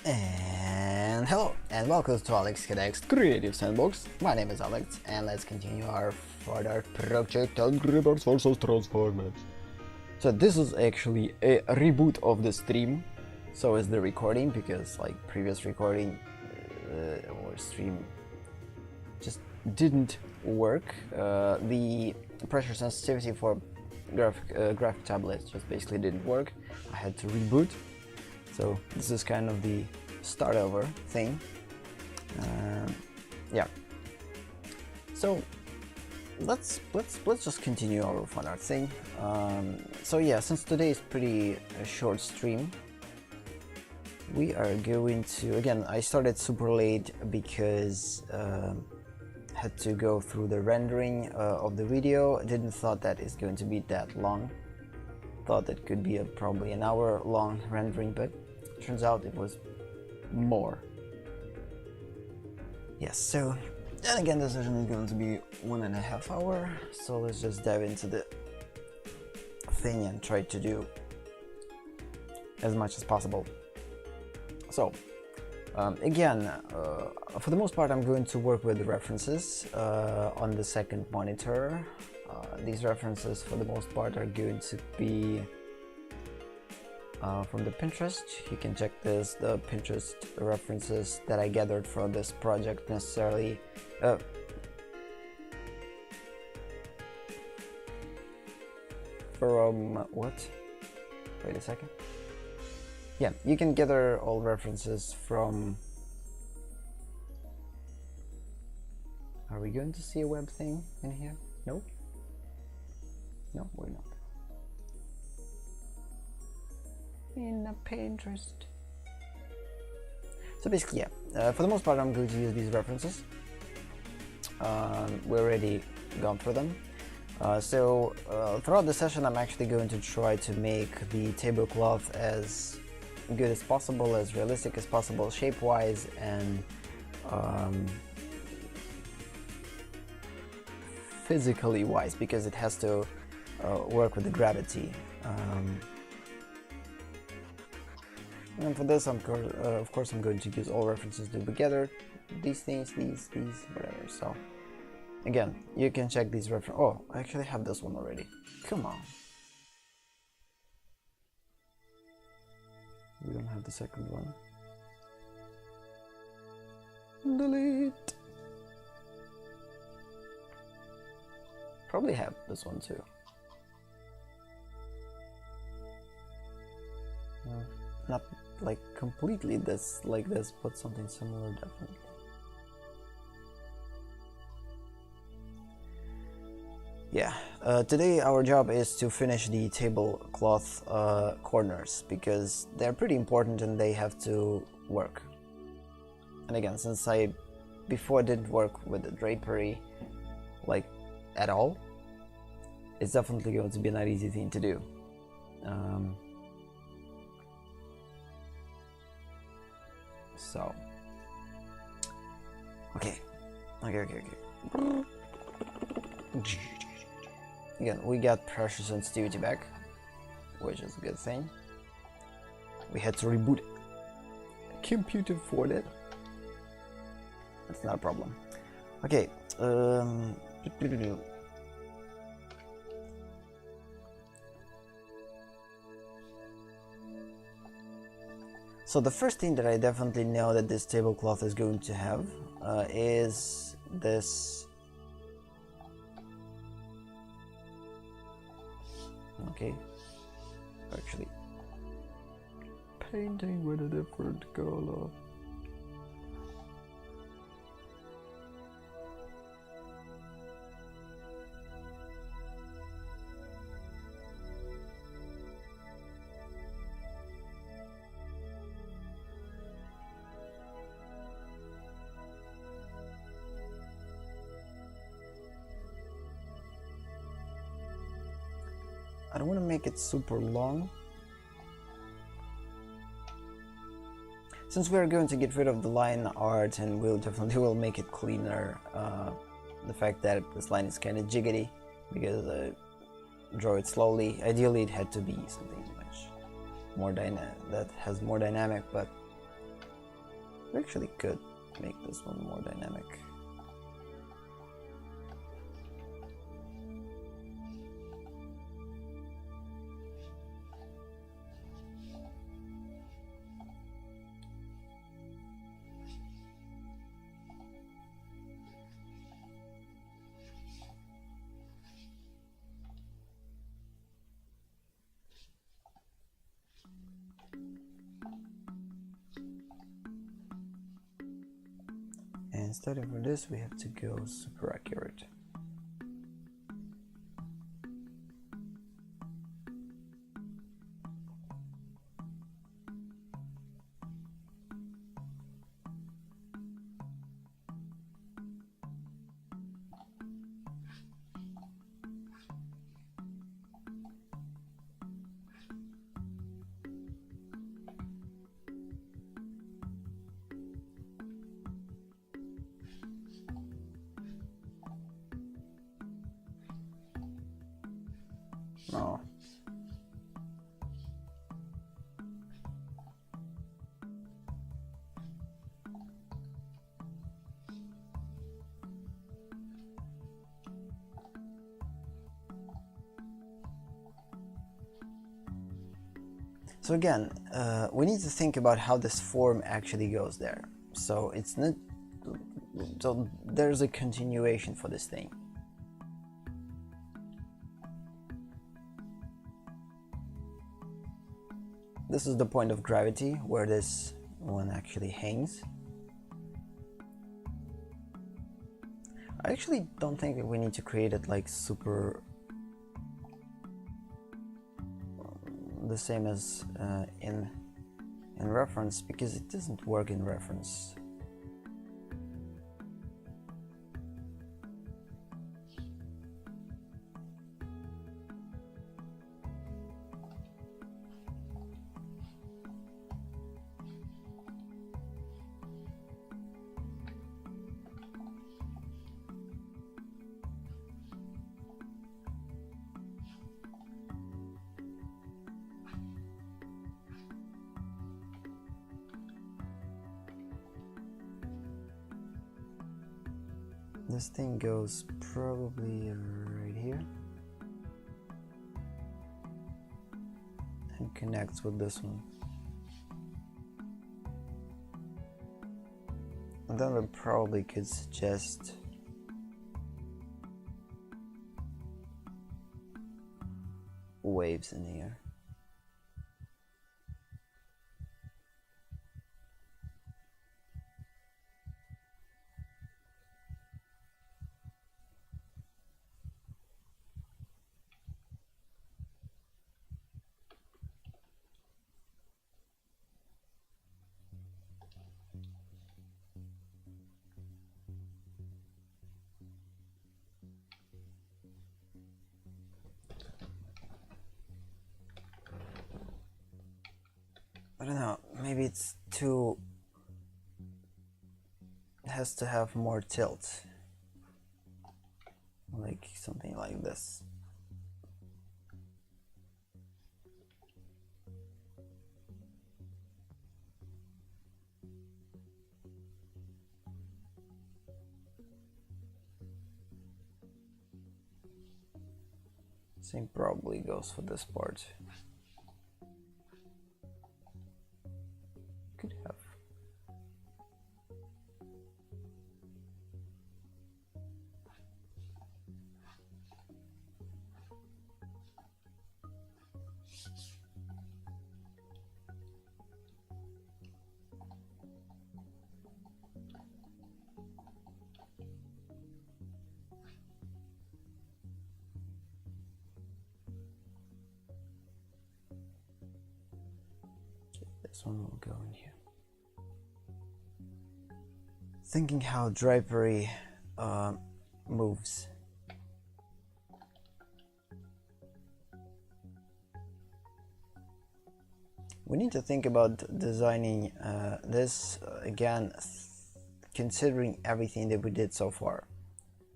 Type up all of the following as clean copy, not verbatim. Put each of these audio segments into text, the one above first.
And hello, and welcome to AleksConnects Creative Sandbox. My name is Alex, and let's continue our further project on reverse versus transformers. So this is actually a reboot of the stream. So is the recording, because like previous recording or stream just didn't work. The pressure sensitivity for graphic tablets just basically didn't work. I had to reboot. So this is kind of the start over thing. Yeah. So let's just continue our Fanart thing. So yeah, since today is pretty a short stream, we are going to, again, I started super late because had to go through the rendering of the video. I didn't thought that it's going to be that long. Thought it could be probably an hour long rendering, but turns out it was more. Yes, so then again, the session is going to be 1.5 hours, so let's just dive into the thing and try to do as much as possible. So again, for the most part I'm going to work with the references on the second monitor. These references for the most part are going to be from the Pinterest. You can check this, the Pinterest references that I gathered from this project necessarily. From what? Wait a second. Yeah, you can gather all references from... Are we going to see a web thing in here? No? No, we're not. In a Pinterest. So basically, yeah, for the most part I'm going to use these references. We already gone through them. Throughout the session I'm actually going to try to make the tablecloth as good as possible, as realistic as possible shape-wise, and physically wise, because it has to work with the gravity. And for this, of course, I'm going to use all references together. These things, these, whatever. So, again, you can check these references. Oh, I actually have this one already. Come on. We don't have the second one. Delete. Probably have this one too. Not like completely this like this, but something similar definitely. Yeah, today our job is to finish the tablecloth corners, because they're pretty important and they have to work. And again, since I before didn't work with the drapery like at all, it's definitely going to be not easy thing to do. So, okay. Again, we got pressure sensitivity back, which is a good thing. We had to reboot computer for that. That's not a problem. Okay. So the first thing that I definitely know that this tablecloth is going to have is this. Okay, actually painting with a different color. I don't want to make it super long. Since we're going to get rid of the line art, and we'll definitely make it cleaner, the fact that this line is kind of jiggity because I draw it slowly. Ideally it had to be something much more that has more dynamic, but we actually could make this one more dynamic. And starting from this, we have to go super accurate. No. So again, we need to think about how this form actually goes there. So it's not. So there's a continuation for this thing. This is the point of gravity where this one actually hangs. I actually don't think that we need to create it like super the same as in reference, because it doesn't work in reference. This thing goes probably right here and connects with this one. And then we probably could suggest waves in here. I don't know, maybe it's too... It has to have more tilt. Like something like this. Same probably goes for this part. Could have. This one will go in here. Thinking how drapery moves. we need to think about designing this again, considering everything that we did so far.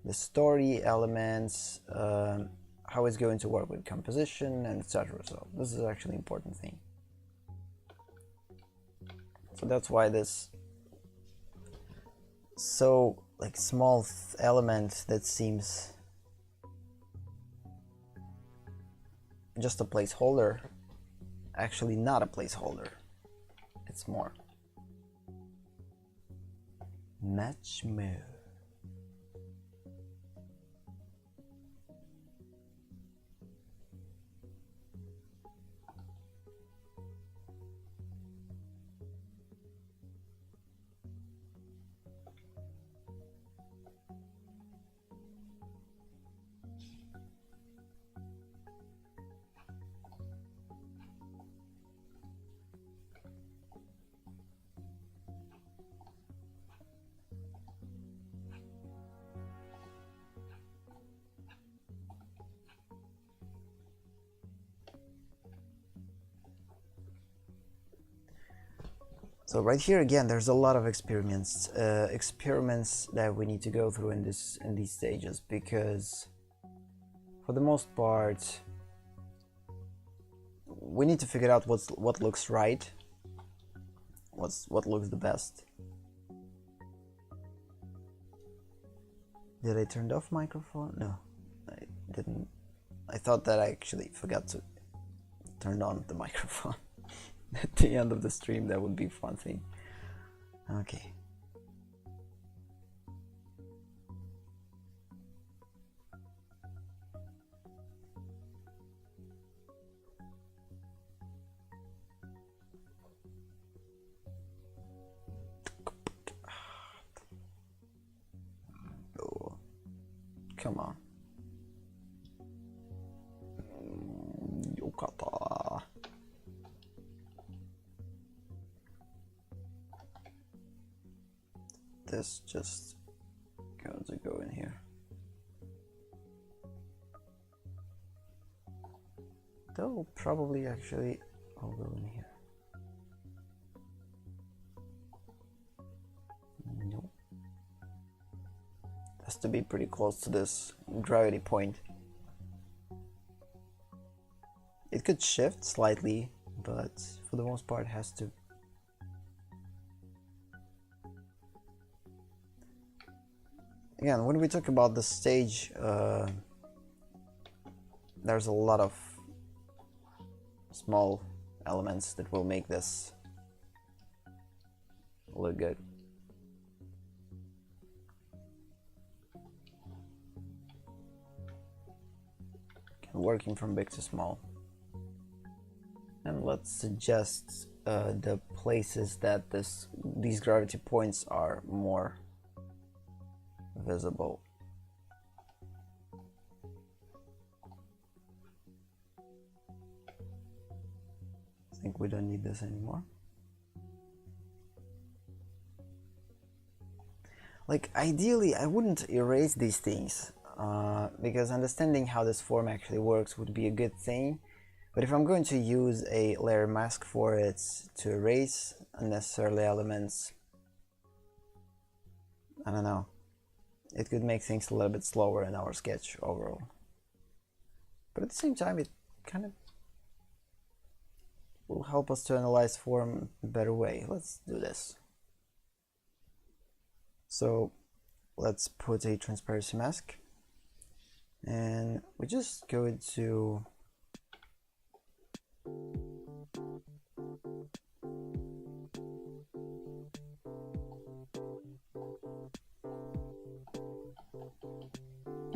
The story elements, how it's going to work with composition, and etc. So this is actually an important thing. So that's why this so like small element that seems just a placeholder, actually not a placeholder, it's more match mode. So right here again, there's a lot of experiments that we need to go through in these stages, because for the most part we need to figure out what looks right, what looks the best. Did I turn off microphone? No, I didn't. I thought that I actually forgot to turn on the microphone at the end of the stream. That would be a fun thing. Okay. Oh, come on. Yokata. This just going to go in here. Though probably actually I'll go in here. Nope. Has to be pretty close to this gravity point. It could shift slightly, but for the most part it has to. Again, when we talk about the stage, there's a lot of small elements that will make this look good. Working from big to small. And let's suggest the places that these gravity points are more visible. I think we don't need this anymore. Like ideally I wouldn't erase these things, because understanding how this form actually works would be a good thing. But if I'm going to use a layer mask for it to erase unnecessarily elements, I don't know, it could make things a little bit slower in our sketch overall. But at the same time, it kind of will help us to analyze form in a better way. Let's do this. So let's put a transparency mask, and we just go into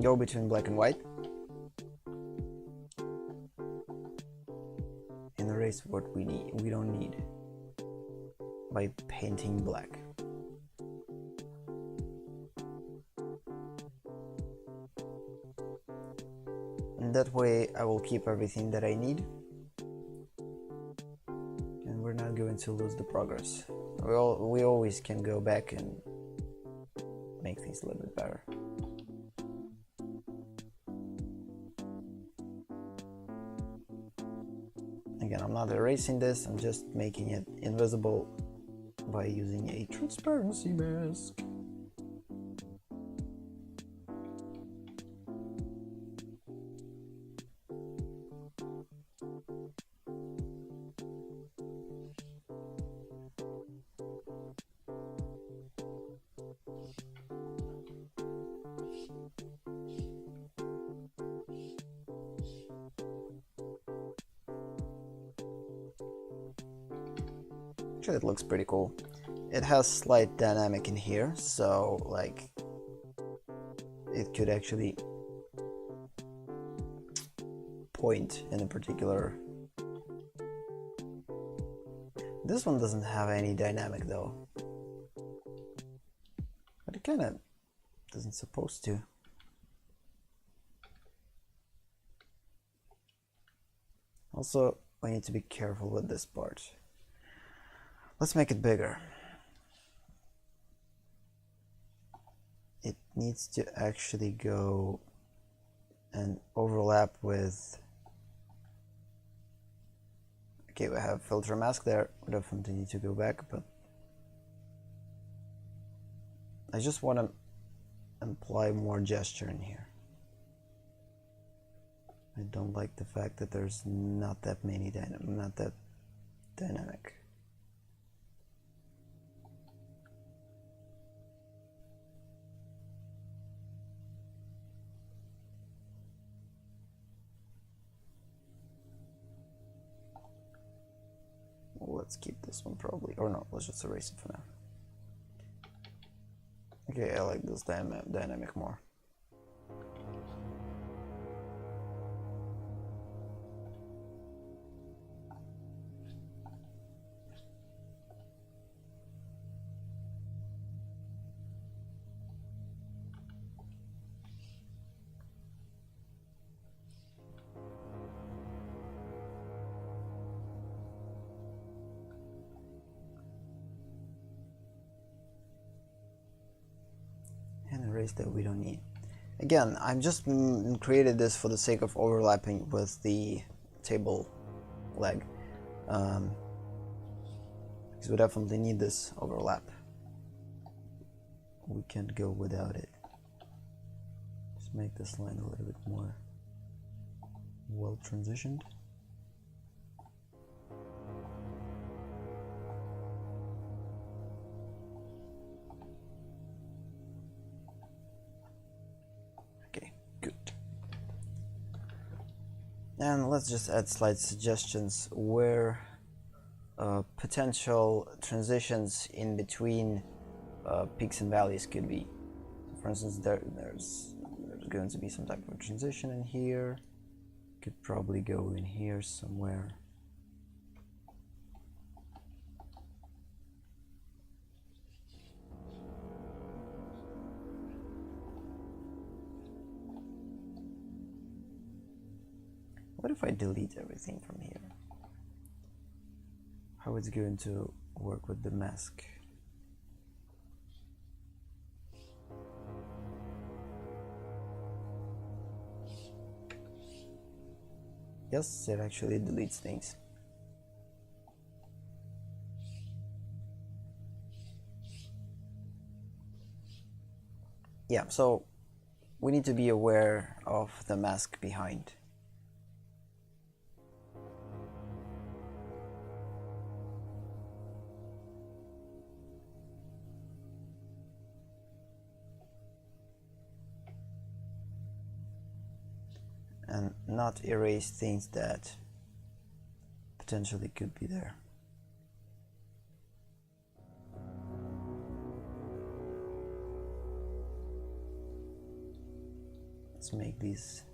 go between black and white and erase what we don't need by painting black. And that way I will keep everything that I need, and we're not going to lose the progress. We always can go back and make things a little bit better. Again, I'm not erasing this, I'm just making it invisible by using a transparency mask. Actually, it looks pretty cool. It has slight dynamic in here, so like it could actually point in a particular. This one doesn't have any dynamic though, but it kind of doesn't supposed to. Also, I need to be careful with this part. Let's make it bigger. It needs to actually go and overlap with. Okay, we have filter mask there. We definitely need to go back, but I just want to imply more gesture in here. I don't like the fact that there's not that many dynamic. Let's keep this one probably, or no, let's just erase it for now. Okay, I like this dynamic more. Erase that we don't need. Again, I'm just created this for the sake of overlapping with the table leg, because we definitely need this overlap. We can't go without it. Just make this line a little bit more well transitioned. And let's just add slight suggestions where potential transitions in between peaks and valleys could be. So for instance, there's going to be some type of transition in here. Could probably go in here somewhere. What if I delete everything from here? How it's going to work with the mask? Yes, it actually deletes things. Yeah, so we need to be aware of the mask behind. And not erase things that potentially could be there. Let's make these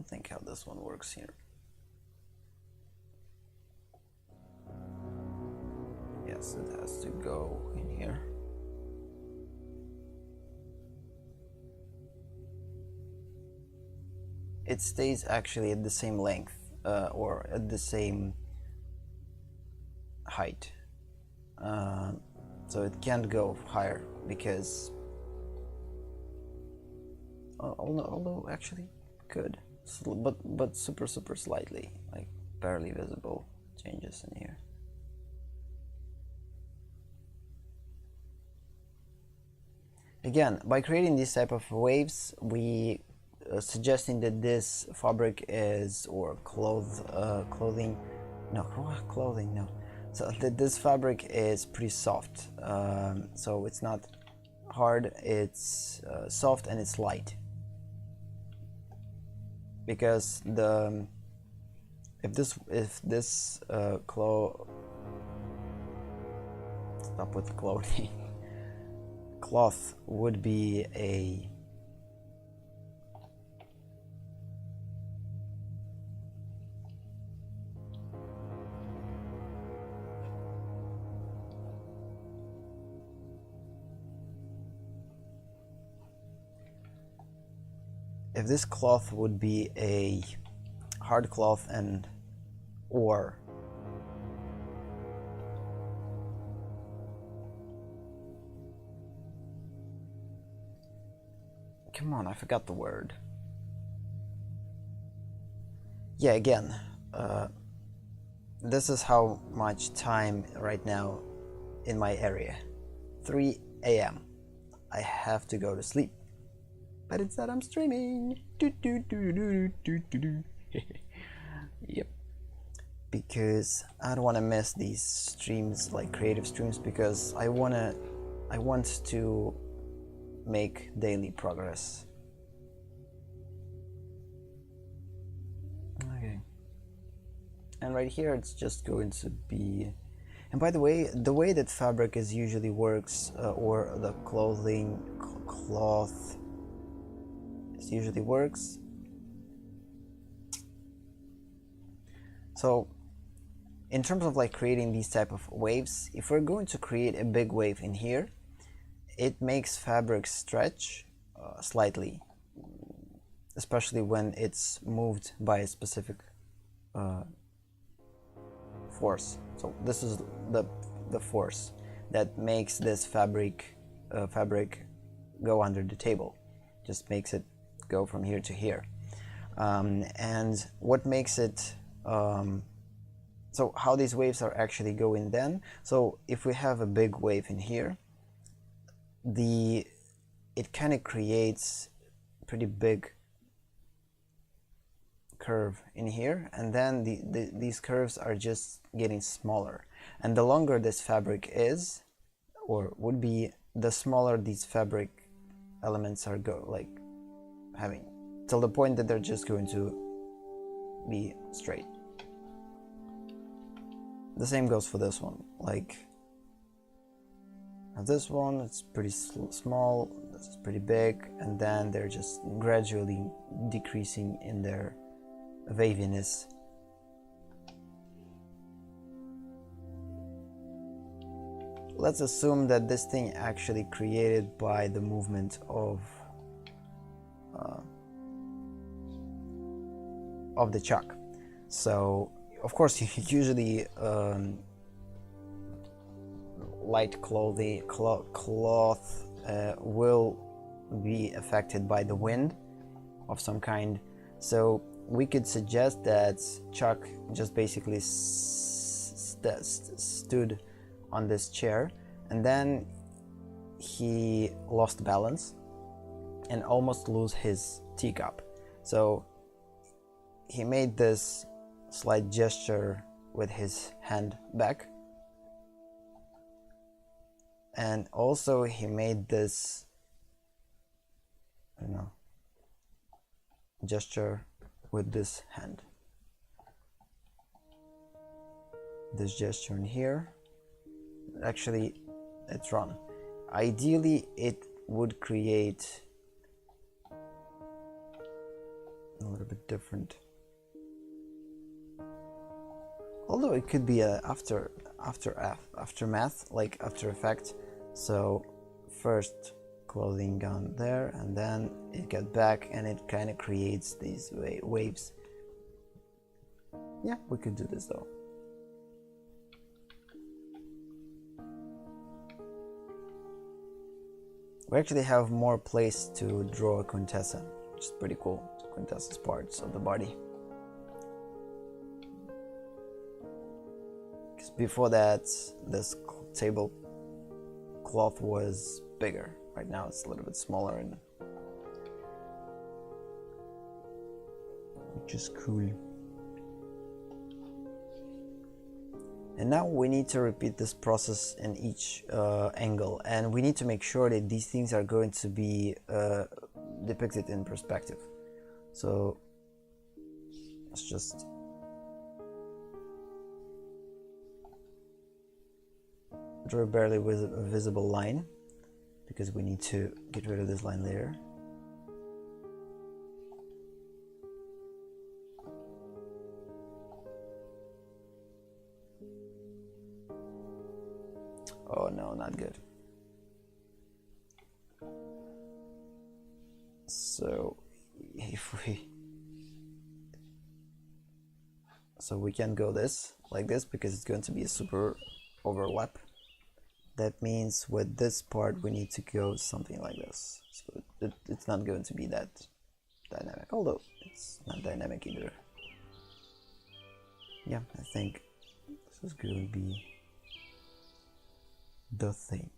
don't think how this one works here. Yes, it has to go in here. It stays actually at the same length or at the same height, so it can't go higher because although actually could, but super slightly, like barely visible changes in here. Again, by creating these type of waves, we suggesting that this fabric is, or clothing, no. So this fabric is pretty soft. So it's not hard, it's soft, and it's light. Because if this stop with clothing. Cloth would be a if this cloth would be a hard cloth and or come on, I forgot the word. Yeah, again, this is how much time right now in my area. 3 a.m. I have to go to sleep. But instead I'm streaming. Yep. Because I don't want to miss these streams, like creative streams, because I want to make daily progress. Okay. And right here it's just going to be, and by the way that fabric is usually works, or the cloth usually works. So in terms of like creating these type of waves, if we're going to create a big wave in here, it makes fabric stretch slightly, especially when it's moved by a specific force. So this is the force that makes this fabric go under the table, just makes it go from here to here. And what makes it so how these waves are actually going then. So if we have a big wave in here, it kind of creates pretty big curve in here, and then these curves are just getting smaller, and the longer this fabric is, or would be, the smaller these fabric elements are having, till the point that they're just going to be straight. The same goes for this one. Like this one, it's pretty small, this is pretty big, and then they're just gradually decreasing in their waviness. Let's assume that this thing actually created by the movement of the chuck. So of course usually light cloth will be affected by the wind of some kind. So we could suggest that Chuck just basically stood on this chair, and then he lost balance and almost lose his teacup. So he made this slight gesture with his hand back, and also he made this, gesture with this hand. This gesture in here, actually it's wrong. Ideally it would create, little bit different. Although it could be a aftermath, like After Effects. So first clothing gone there, and then it got back, and it kind of creates these waves. Yeah, we could do this though. We actually have more place to draw a Quintessa, which is pretty cool. Quintessa's parts of the body. Because before that, this tablecloth was bigger. Right now it's a little bit smaller, and which is cool. And now we need to repeat this process in each angle, and we need to make sure that these things are going to be depicted in perspective. So let's just draw a barely visible line, because we need to get rid of this line later. Oh no, not good. So we can go like this because it's going to be a super overlap. That means with this part we need to go something like this. So it's not going to be that dynamic, although it's not dynamic either. Yeah, I think this is going to be the thing.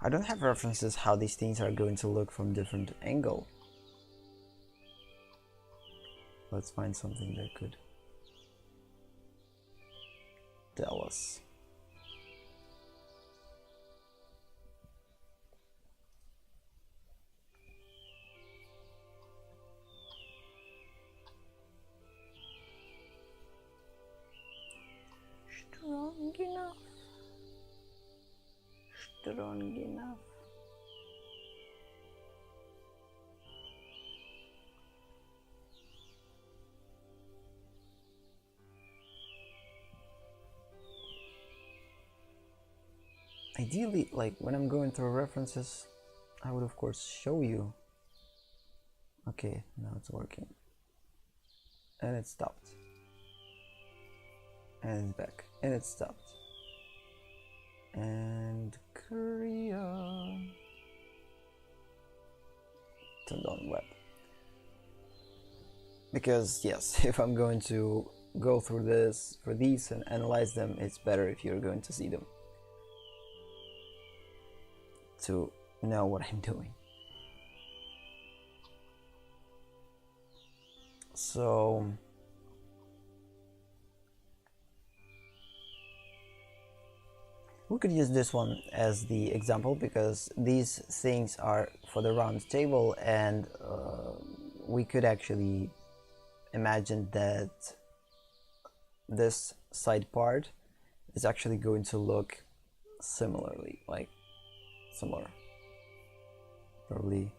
I don't have references how these things are going to look from different angle. Let's find something that could tell us. Strong enough. Strong enough. Ideally, like when I'm going through references, I would of course show you. Okay, now it's working. And it stopped. And it's back. And it stopped. And Korea. Turned on web. Because yes, if I'm going to go through this for these and analyze them, it's better if you're going to see them to know what I'm doing. So we could use this one as the example, because these things are for the round table, and we could actually imagine that this side part is actually going to look similarly, like similar. Probably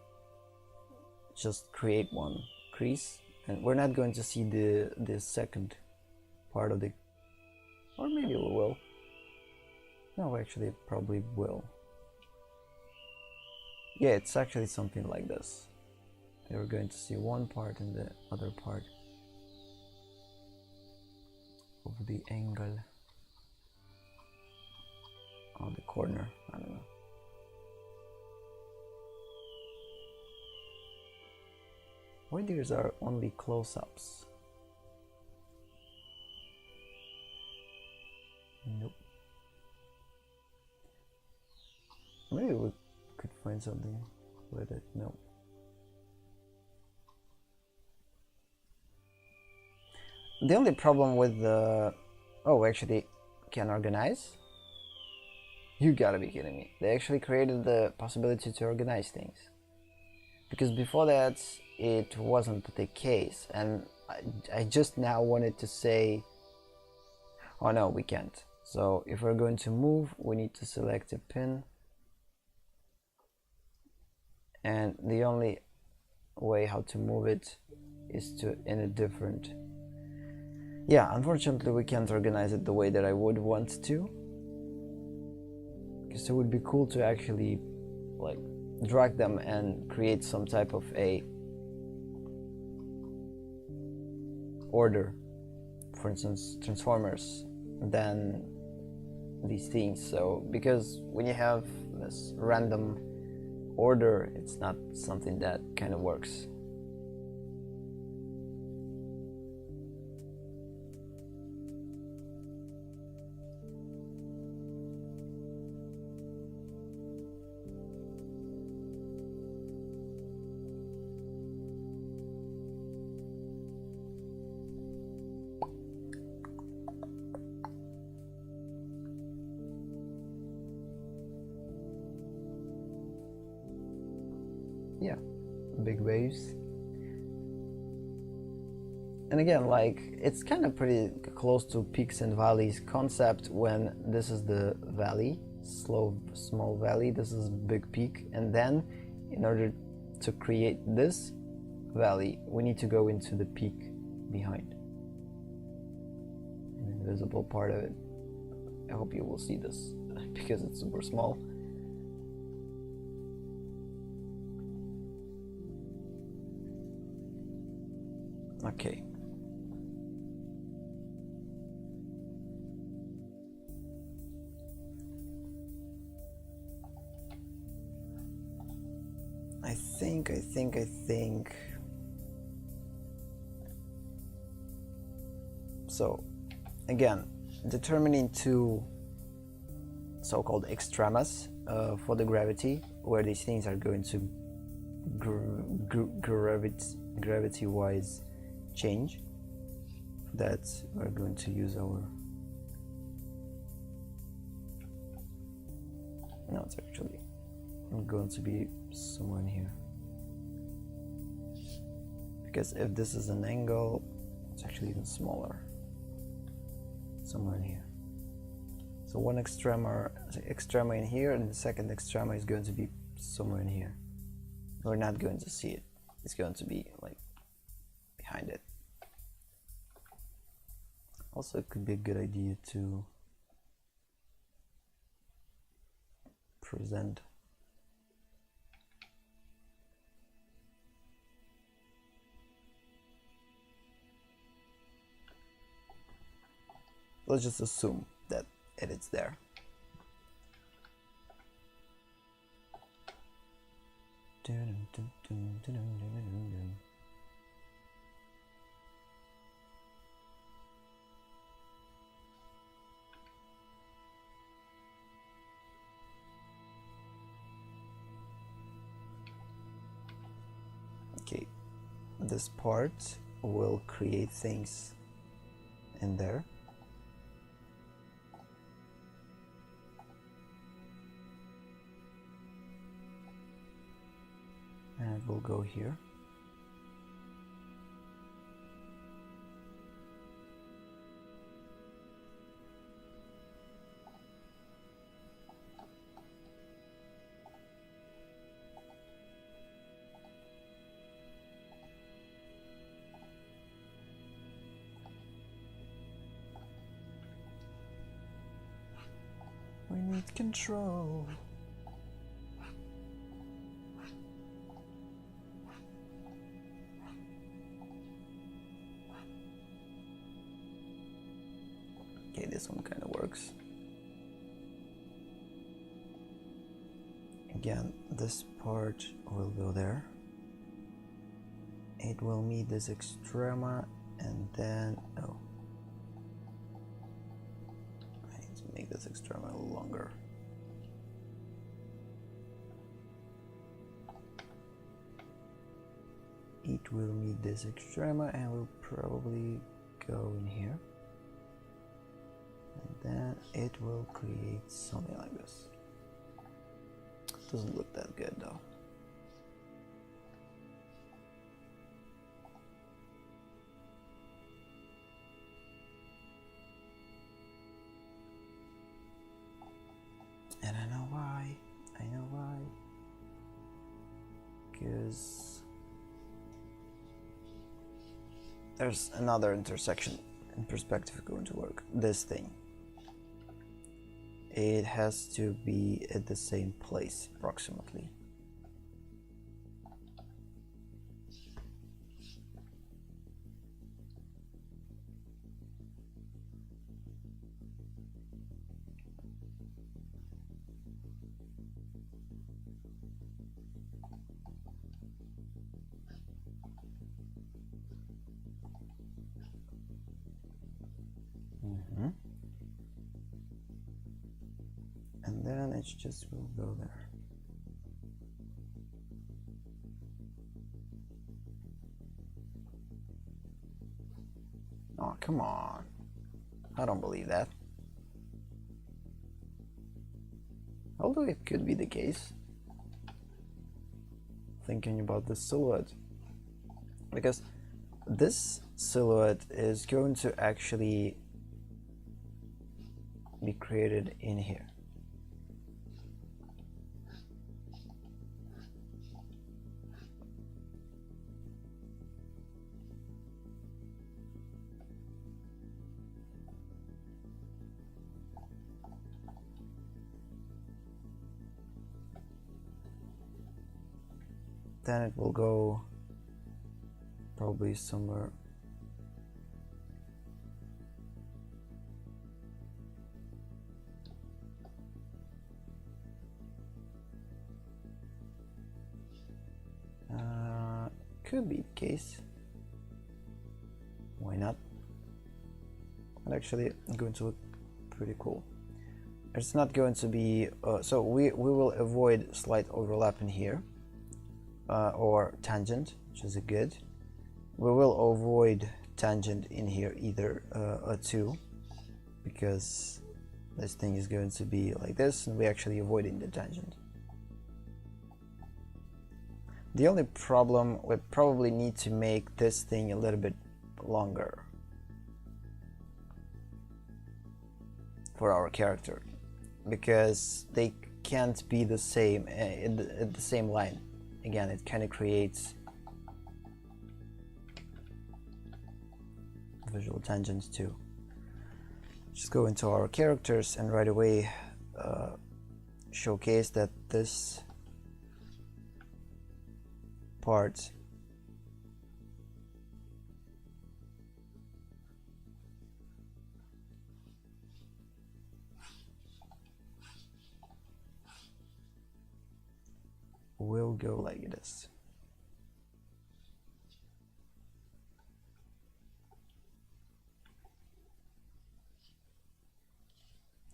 just create one crease, and we're not going to see the second part of the, or maybe we will. No, actually it probably will. Yeah, it's actually something like this. You're going to see one part and the other part of the angle on the corner. I don't know. Why these are only close-ups? Nope. Maybe we could find something with it. No. The only problem with the... Oh, actually can organize? You gotta be kidding me. They actually created the possibility to organize things. Because before that, it wasn't the case. And I just now wanted to say, oh no, we can't. So if we're going to move, we need to select a pin. And the only way how to move it is to in a different. Yeah, unfortunately we can't organize it the way that I would want to, because it would be cool to actually like drag them and create some type of a order, for instance transformers, than these things. So because when you have this random order, it's not something that kind of works. Yeah, big waves. And again, like, it's kind of pretty close to peaks and valleys concept when this is the valley, small valley, this is big peak, and then in order to create this valley, we need to go into the peak behind. An invisible part of it. I hope you will see this because it's super small. Okay. I think. So, again, determining two so-called extremas for the gravity, where these things are going to gravity-wise change, that we're going to use our. No, it's actually going to be somewhere in here, because if this is an angle, it's actually even smaller, somewhere in here. So one extrema in here, and the second extrema is going to be somewhere in here. We're not going to see it. It's going to be like behind it. Also, it could be a good idea to present let's just assume that it is there. Okay, this part will create things in there. And we'll go here. We need control. Okay, this one kind of works. Again, this part will go there. It will meet this extrema, and then oh, I need to make this extrema a little longer. It will meet this extrema and will probably go in here. And then it will create something like this. Doesn't look that good though. And I know why. Because there's another intersection in perspective going to work. This thing. It has to be at the same place approximately. And then it just will go there. Oh, come on. I don't believe that. Although it could be the case. Thinking about the silhouette. Because this silhouette is going to actually be created in here. Then it will go probably somewhere could be the case. Why not? And actually going to look pretty cool. It's not going to be so we will avoid slight overlap in here. Or tangent, which is a good. We will avoid tangent in here either too, because this thing is going to be like this, and we're actually avoiding the tangent. The only problem, we probably need to make this thing a little bit longer for our character, because they can't be the same at the same line. Again, it kind of creates visual tangents too. Just go into our characters and right away showcase that this part will go like this.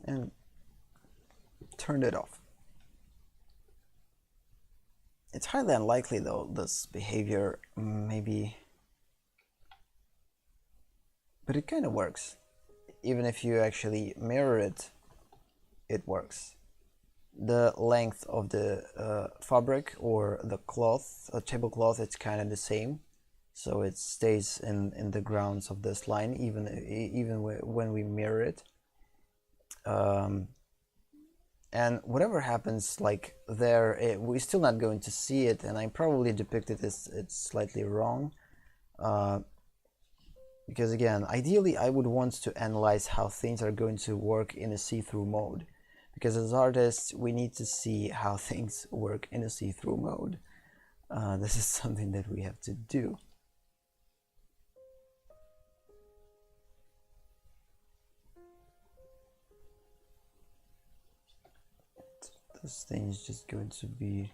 And turn it off. It's highly unlikely though, this behavior, maybe, but it kind of works. Even if you actually mirror it, it works. The length of the fabric or the cloth, tablecloth, it's kind of the same, so it stays in the grounds of this line even when we mirror it. And whatever happens, like there, we're still not going to see it, and I probably depicted it's slightly wrong, because again, ideally I would want to analyze how things are going to work in a see-through mode, because as artists we need to see how things work in a see-through mode. This is something that we have to do. This thing is just going to be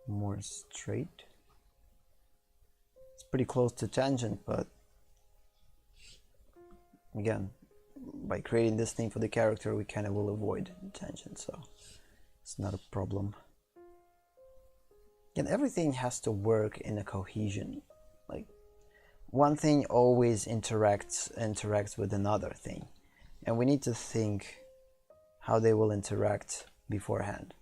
more straight. It's pretty close to tangent, but again, by creating this thing for the character, we kind of will avoid tangent, so it's not a problem. And everything has to work in a cohesion. Like one thing always interacts with another thing, and we need to think how they will interact beforehand.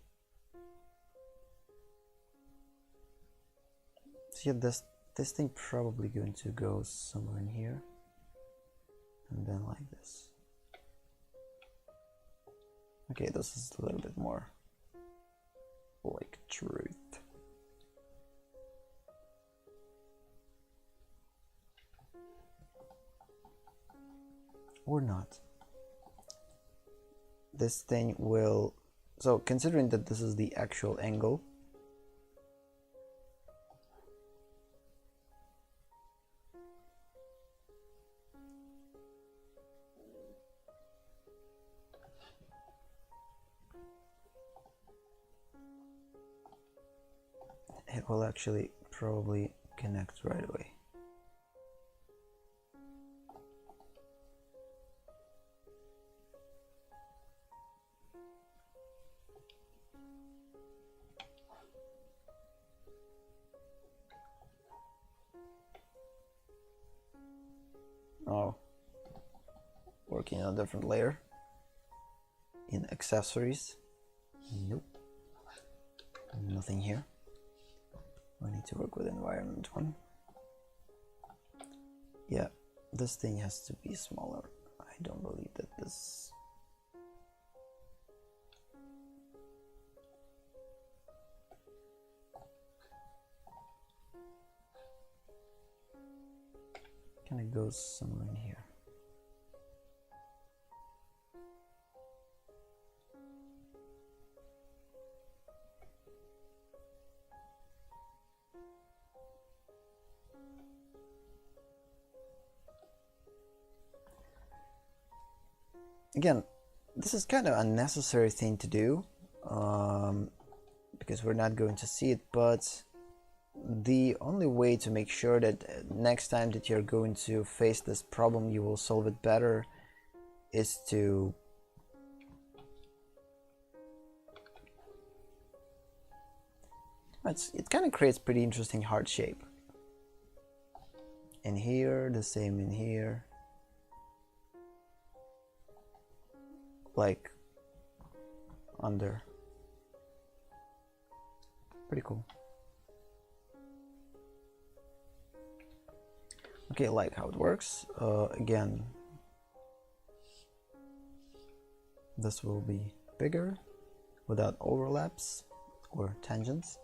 So yeah, this thing probably going to go somewhere in here, and then like this. Okay, this is a little bit more like truth. or not. This thing will, so considering that this is the actual angle, it will actually probably connect right away. Oh, working on a different layer in accessories. Nope, nothing here. I need to work with environment one. Yeah, this thing has to be smaller. I don't believe that this. Kind of goes somewhere in here. Again, this is kind of a unnecessary thing to do because we're not going to see it, but the only way to make sure that next time that you're going to face this problem you will solve it better is to it kind of creates pretty interesting heart shape. In here, the same in here. Like under. Pretty cool. Okay, I like how it works. Again, this will be bigger without overlaps or tangents.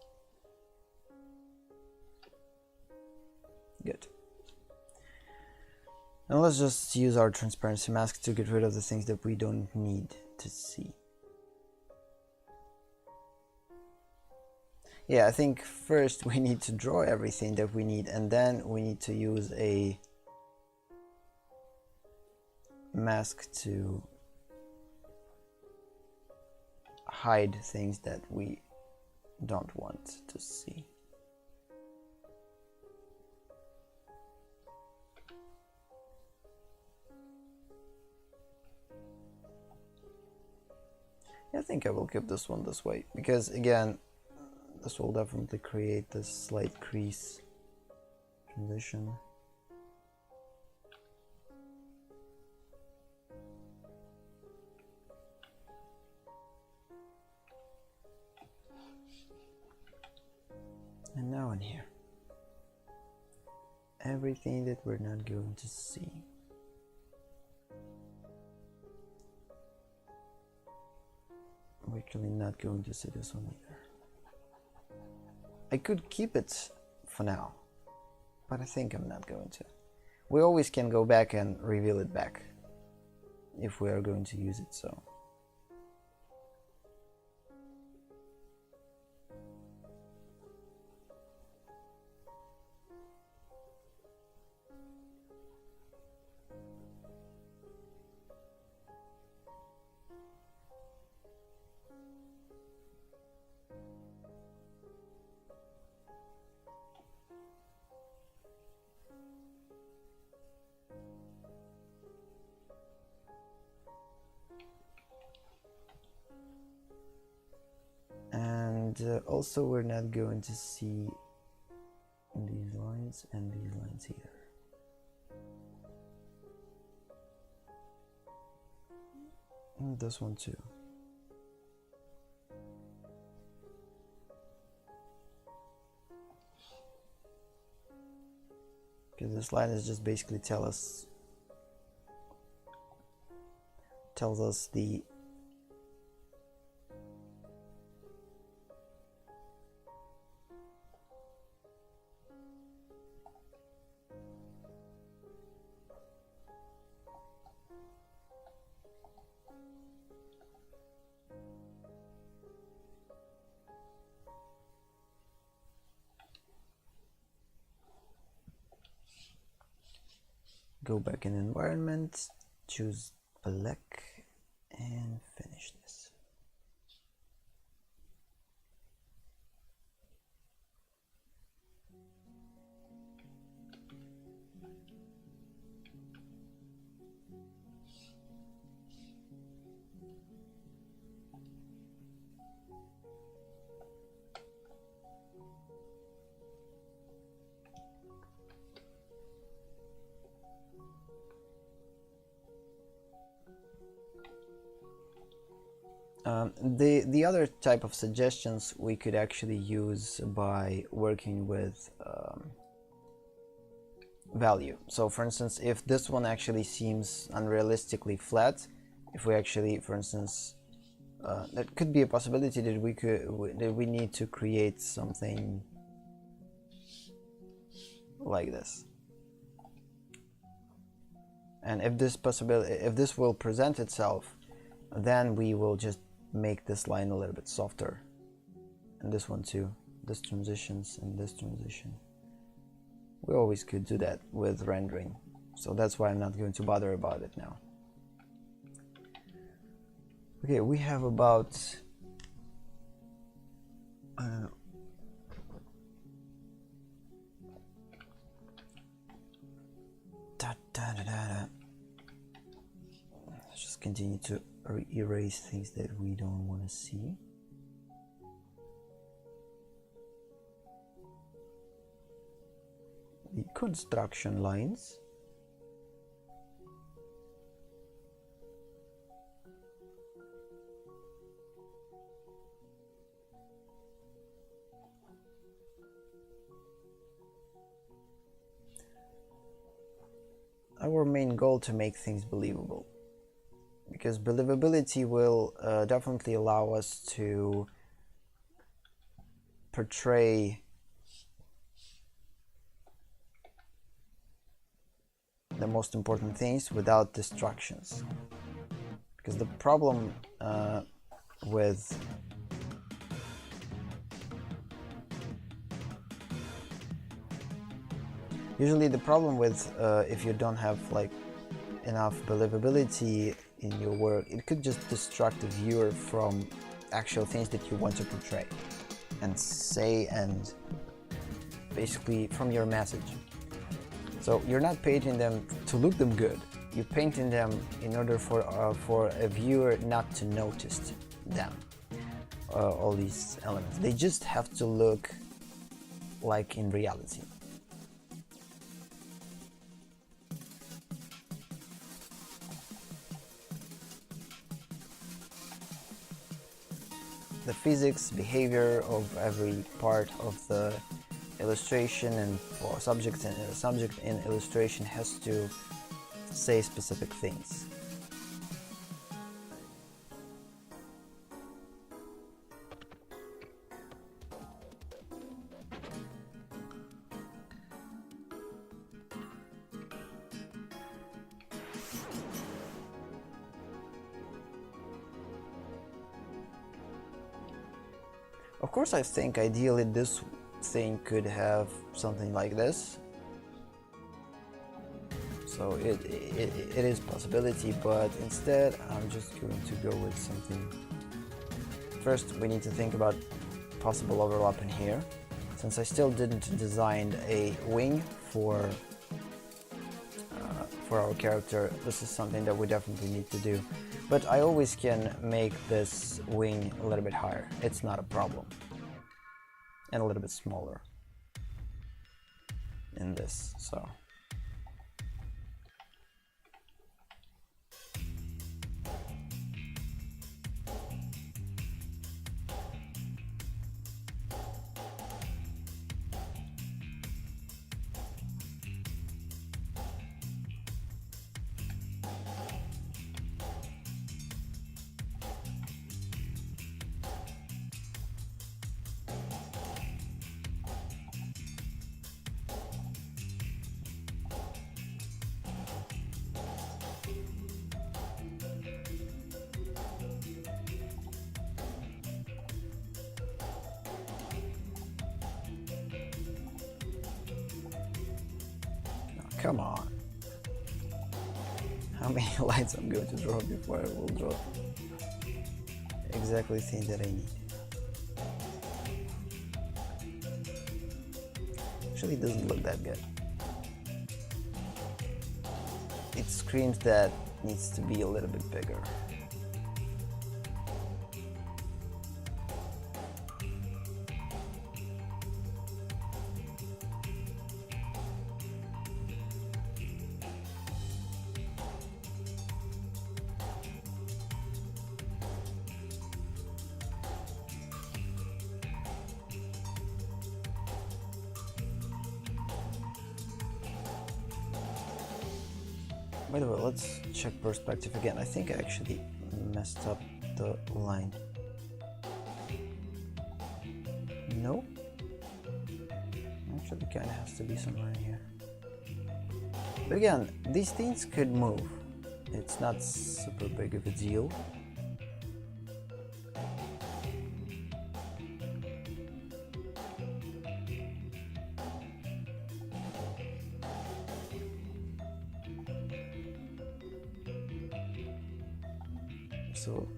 Good. Now let's just use our transparency mask to get rid of the things that we don't need to see. Yeah, I think first we need to draw everything that we need, and then we need to use a mask to hide things that we don't want to see. I think I will keep this one this way, because again, this will definitely create this slight crease transition. And now in here, everything that we're not going to see. We're actually not going to see this one either. I could keep it for now, but I think I'm not going to. We always can go back and reveal it back if we are going to use it, so. And also we're not going to see these lines and these lines either. And this one too. Because this line is just basically tells us the Go back in environment, choose black, and finish this. The other type of suggestions we could actually use by working with value. So for instance, if this one actually seems unrealistically flat, if we actually, for instance, that could be a possibility that we need to create something like this. And if this will present itself, then we will just make this line a little bit softer, and this one too, this transitions and this transition. We always could do that with rendering, so that's why I'm not going to bother about it now. Okay, we have about let's just continue to erase things that we don't want to see. The construction lines. Our main goal to make things believable, because believability will definitely allow us to portray the most important things without distractions. Because the problem with if you don't have like enough believability in your work, it could just distract the viewer from actual things that you want to portray and say, and basically from your message. So you're not painting them to look them good, you're painting them in order for a viewer not to notice them, all these elements. They just have to look like in reality. The physics, behavior of every part of the illustration and for subject in illustration has to say specific things. Of course, I think ideally this thing could have something like this. So it is a possibility, but instead I'm just going to go with something. First, we need to think about possible overlap in here. Since I still didn't design a wing for our character, this is something that we definitely need to do. But I always can make this wing a little bit higher. It's not a problem. And a little bit smaller in this, so. Come on. How many lines I'm going to draw before I will draw exactly the thing that I need? Actually, it doesn't look that good. It screams that it needs to be a little bit bigger. By the way, let's check perspective again. I think I actually messed up the line. No? Actually, it kind of has to be somewhere in here. But again, these things could move. It's not super big of a deal. So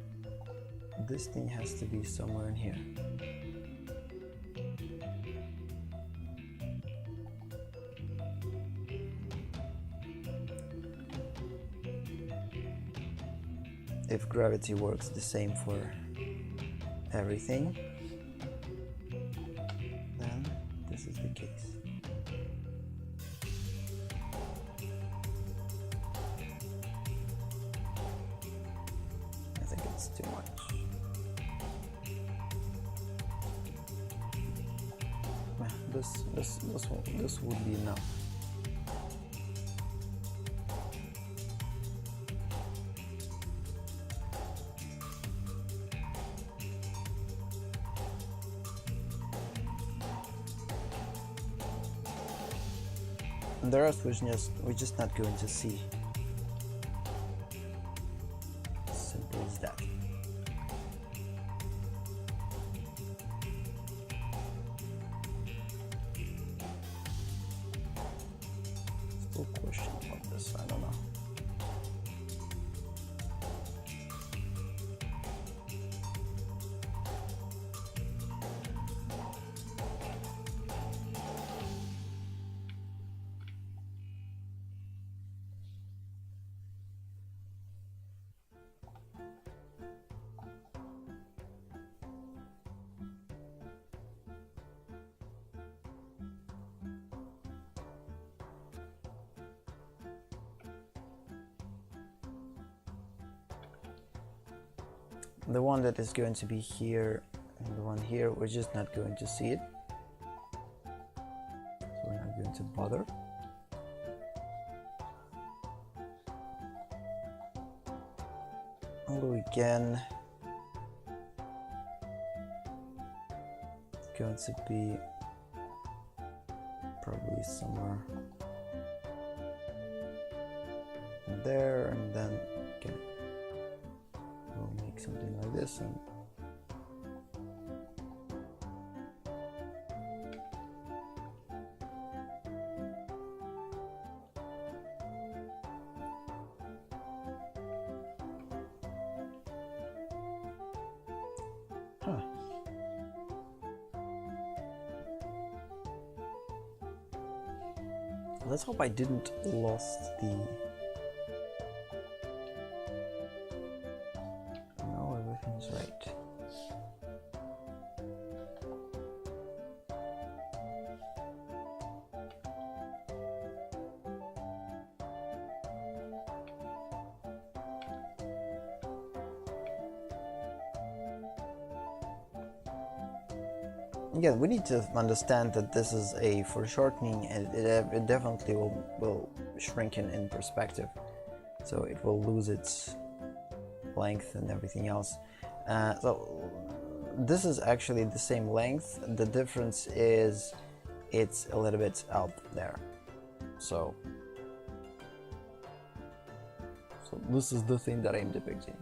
this thing has to be somewhere in here. If gravity works the same for everything, then this is the case. I think it's too much. This would be enough. The rest we're just not going to see. Simple as that. Still question about this, I don't know. The one that is going to be here and the one here, we're just not going to see it. So we're not going to bother. Although we can, it's going to be probably somewhere there, and then can we'll make something like this and let's hope I didn't lost the... No, everything's right. Again, we need to understand that this is a foreshortening, and it definitely will shrink in perspective, so it will lose its length and everything else. So this is actually the same length. The difference is it's a little bit out there. So this is the thing that I'm depicting.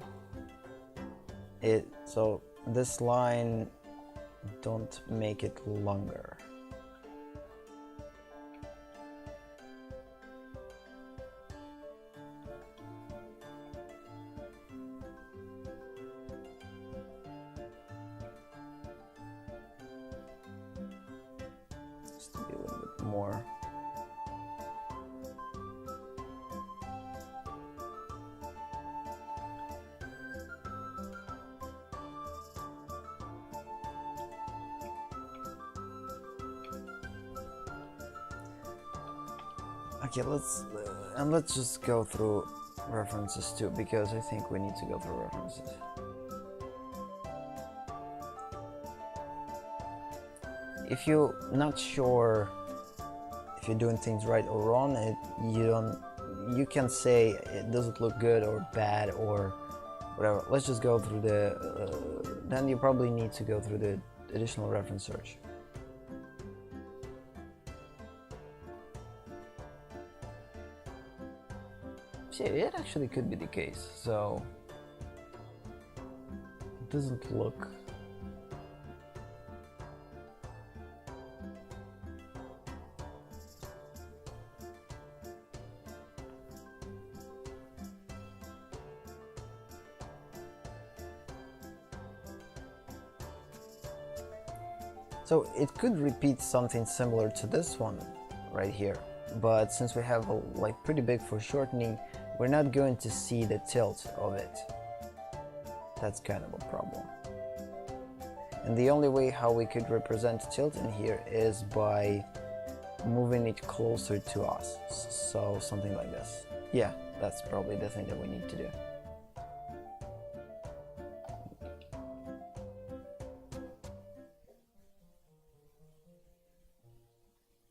So this line, don't make it longer. more. Okay, let's just go through references too, because I think we need to go through references. If you're not sure if you're doing things right or wrong, you can say it doesn't look good or bad or whatever. Let's just go through then you probably need to go through the additional reference search. See, it actually could be the case, so it doesn't look so it could repeat something similar to this one right here, but since we have a pretty big foreshortening, we're not going to see the tilt of it. That's kind of a problem. And the only way how we could represent tilt in here is by moving it closer to us. So something like this. Yeah, that's probably the thing that we need to do.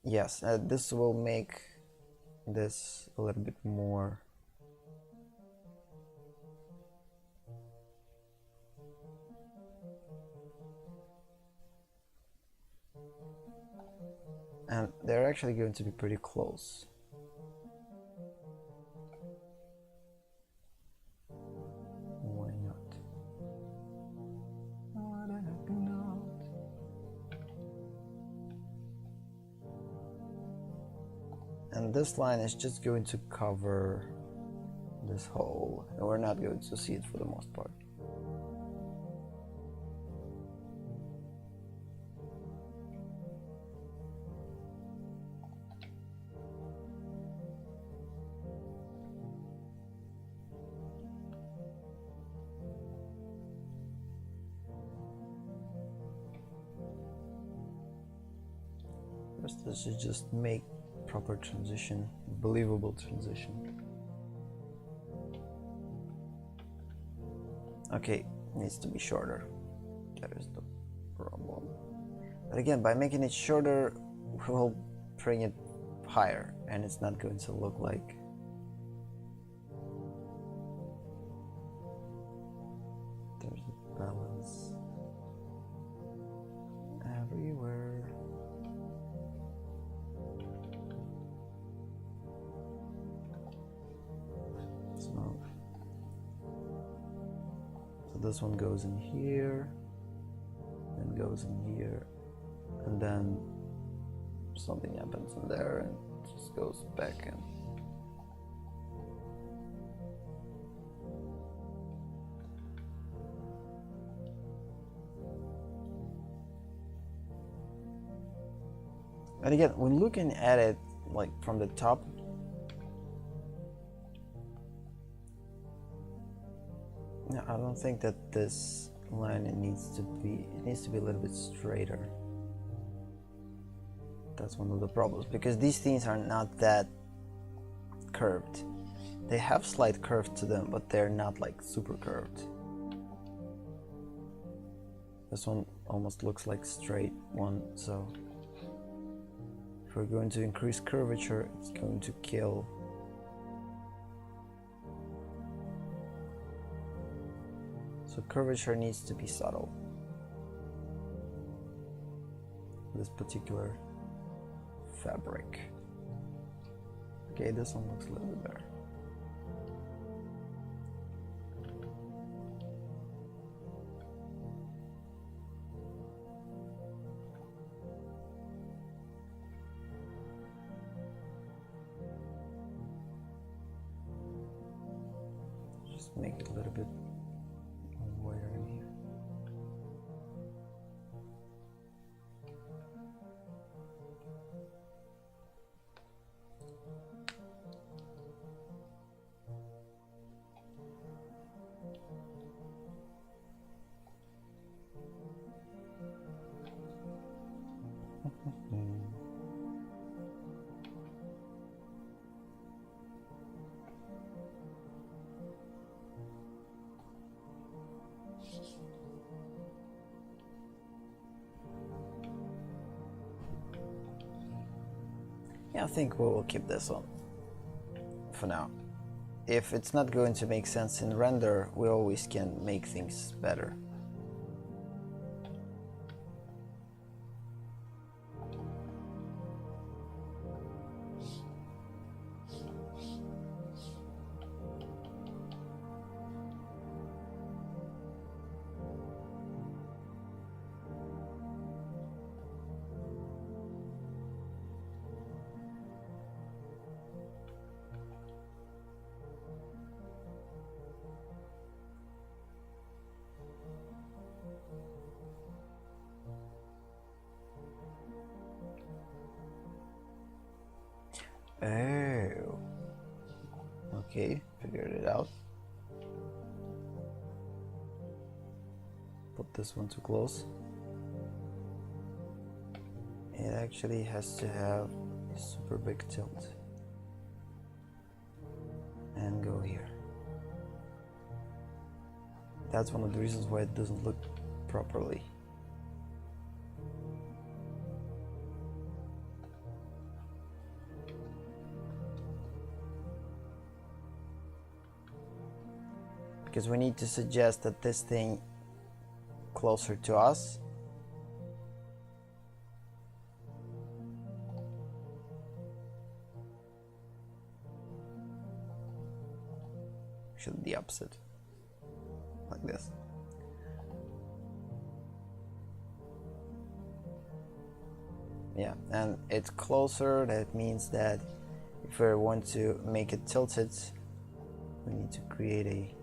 Yes, this will make this a little bit more and they're actually going to be pretty close. Why not? Why the heck not? And this line is just going to cover this hole, and we're not going to see it for the most part. First, this should just make proper transition, believable transition. Okay, needs to be shorter. That is the problem. But again, by making it shorter, we'll bring it higher, and it's not going to look like there's a balance everywhere. So this one goes in here, then goes in here, and then something happens in there and just goes back in. And again, when looking at it from the top, no, I don't think that this line needs to be a little bit straighter. That's one of the problems, because these things are not that curved. They have slight curve to them, but they're not super curved. This one almost looks like straight one, so if we're going to increase curvature, it's going to kill. So curvature needs to be subtle. This particular fabric. Okay, this one looks a little bit better. Just make it a little bit wider in here. Yeah, I think we'll keep this on for now. If it's not going to make sense in render, we always can make things better. Oh, okay, figured it out. Put this one too close. It actually has to have a super big tilt and go here. That's one of the reasons why it doesn't look properly. Because we need to suggest that this thing closer to us should be opposite, like this. Yeah, and it's closer. That means that if we want to make it tilted, we need to create a,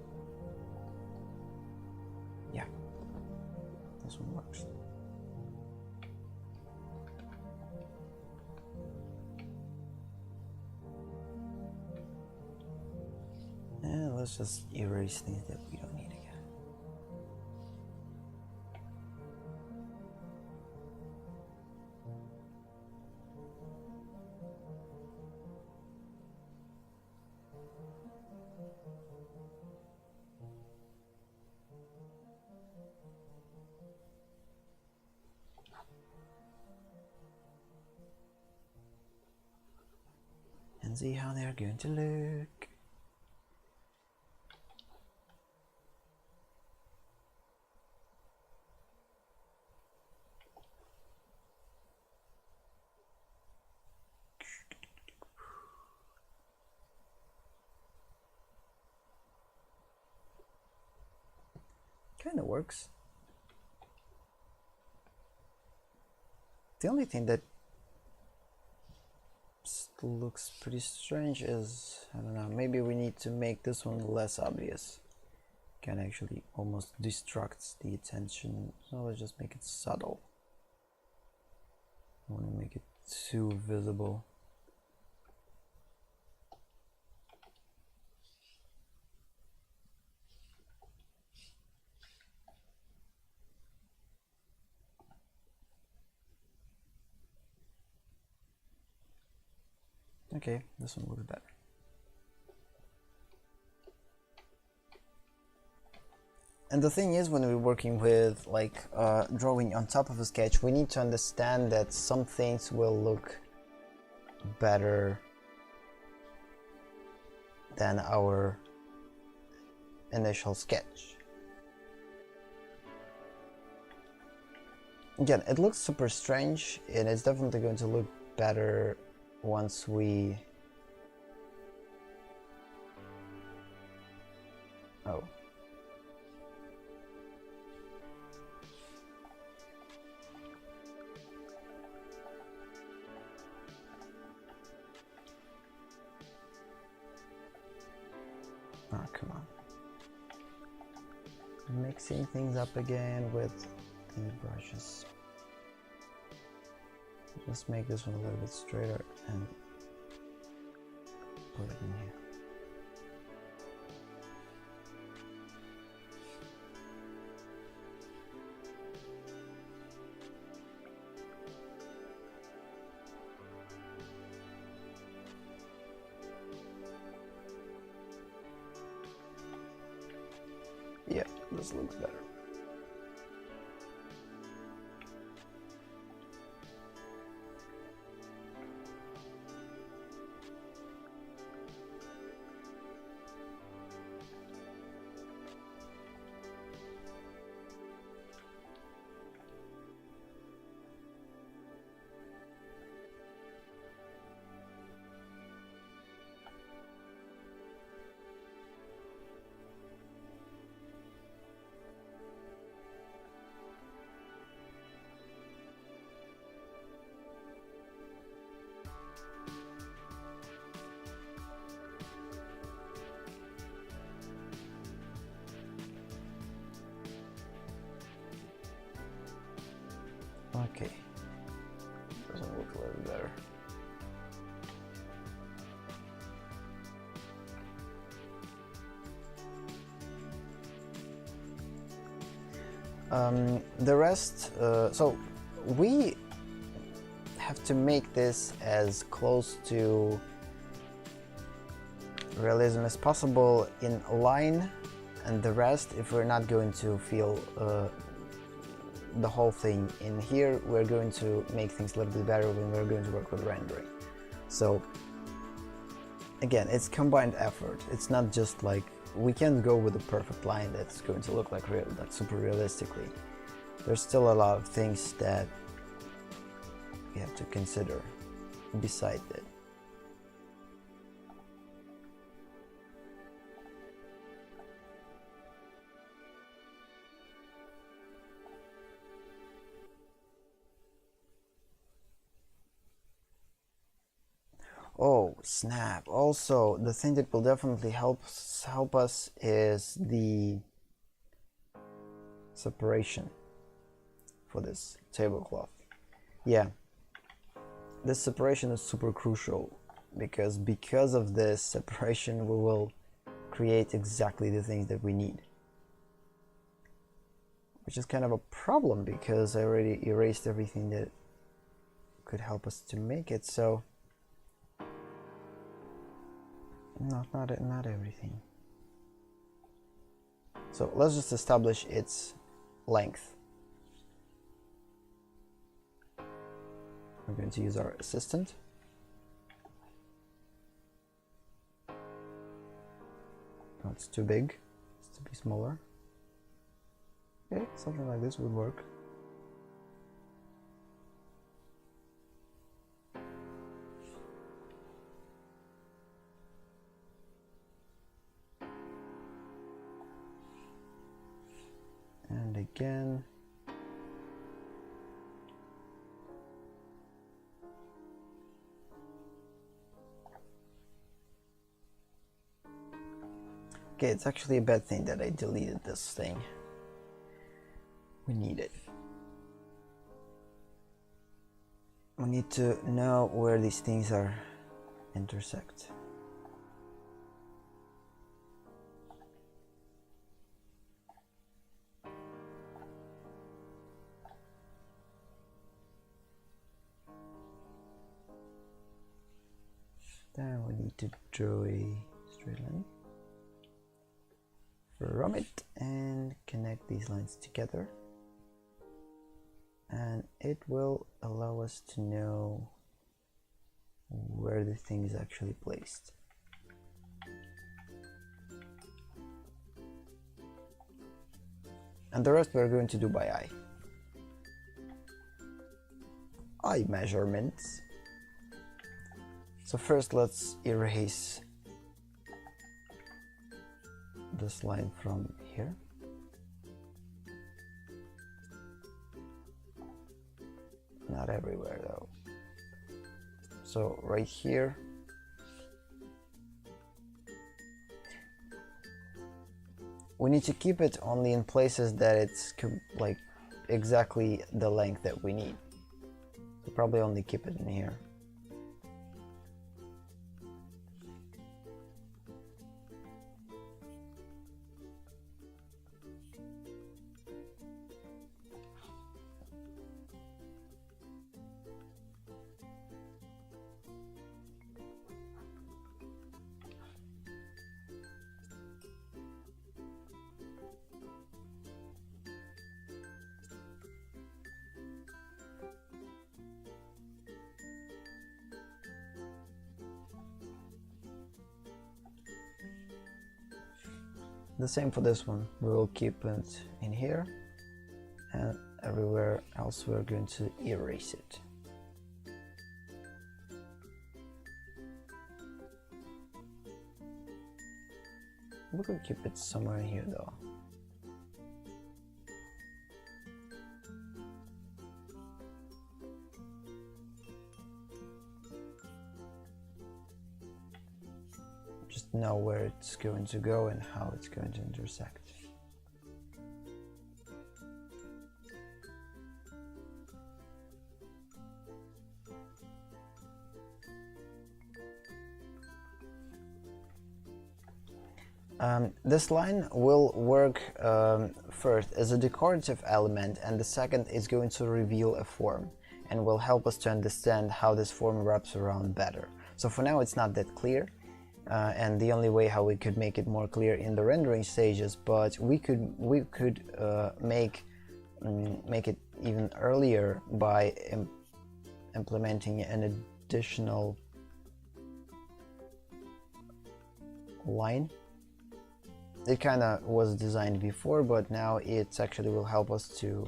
yeah, this one works. And let's just erase things that we don't need again. And see how they're going to look. Kind of works. The only thing that still looks pretty strange is, I don't know, maybe we need to make this one less obvious. Can actually almost distract the attention, so let's just make it subtle. I want to make it too visible. Okay, this one looks better. And the thing is, when we're working with like drawing on top of a sketch, we need to understand that some things will look better than our initial sketch. Again, it looks super strange, and it's definitely going to look better once we... Oh. Oh, come on. Mixing things up again with the brushes. Just make this one a little bit straighter and put it in here. Yeah, this looks better. The rest, so we have to make this as close to realism as possible in line, and the rest, if we're not going to feel the whole thing in here, we're going to make things a little bit better when we're going to work with rendering. So again, it's combined effort. It's not just like we can't go with a perfect line that's going to look like super realistically. There's still a lot of things that we have to consider beside it. Oh snap! Also, the thing that will definitely help us is the separation for this tablecloth. Yeah, this separation is super crucial because of this separation we will create exactly the things that we need, which is kind of a problem because I already erased everything that could help us to make it. So not everything. So let's just establish its length. We're going to use our assistant. Oh, it's too big. It's to be smaller. Okay, something like this would work. And again. Okay, it's actually a bad thing that I deleted this thing. We need it. We need to know where these things are intersect. Then we need to draw a straight line from it and connect these lines together, and it will allow us to know where the thing is actually placed. And the rest we're going to do by eye. Eye measurements. So first let's erase this line from here. Not everywhere though. So right here. We need to keep it only in places that it's like exactly the length that we need. So probably only keep it in here. The same for this one. We will keep it in here, and everywhere else we're going to erase it. We could keep it somewhere in here though. Just know where it's going to go and how it's going to intersect. This line will work first as a decorative element, and the second is going to reveal a form and will help us to understand how this form wraps around better. So for now it's not that clear, and the only way how we could make it more clear in the rendering stages, but we could make it even earlier by implementing an additional line. It kind of was designed before, but now it actually will help us to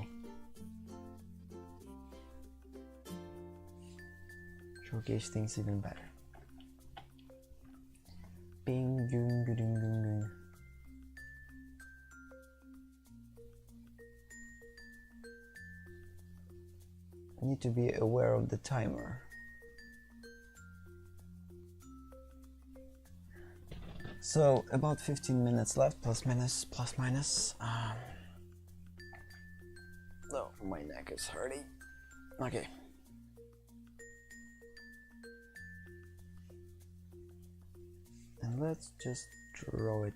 showcase things even better. Bing, ding, ding, ding, ding. I need to be aware of the timer. So about 15 minutes left, plus minus, plus minus. Oh, my neck is hurting. Okay. And let's just draw it.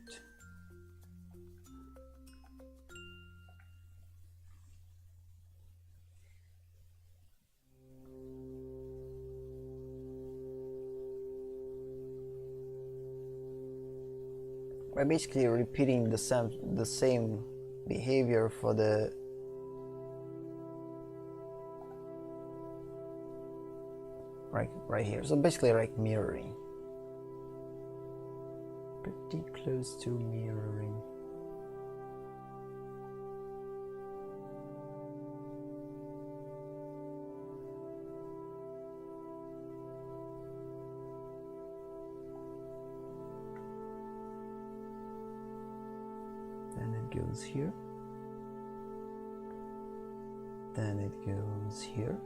We're basically repeating the same behavior for the right here. So basically like mirroring. Pretty close to mirroring. Then it goes here. Then it goes here.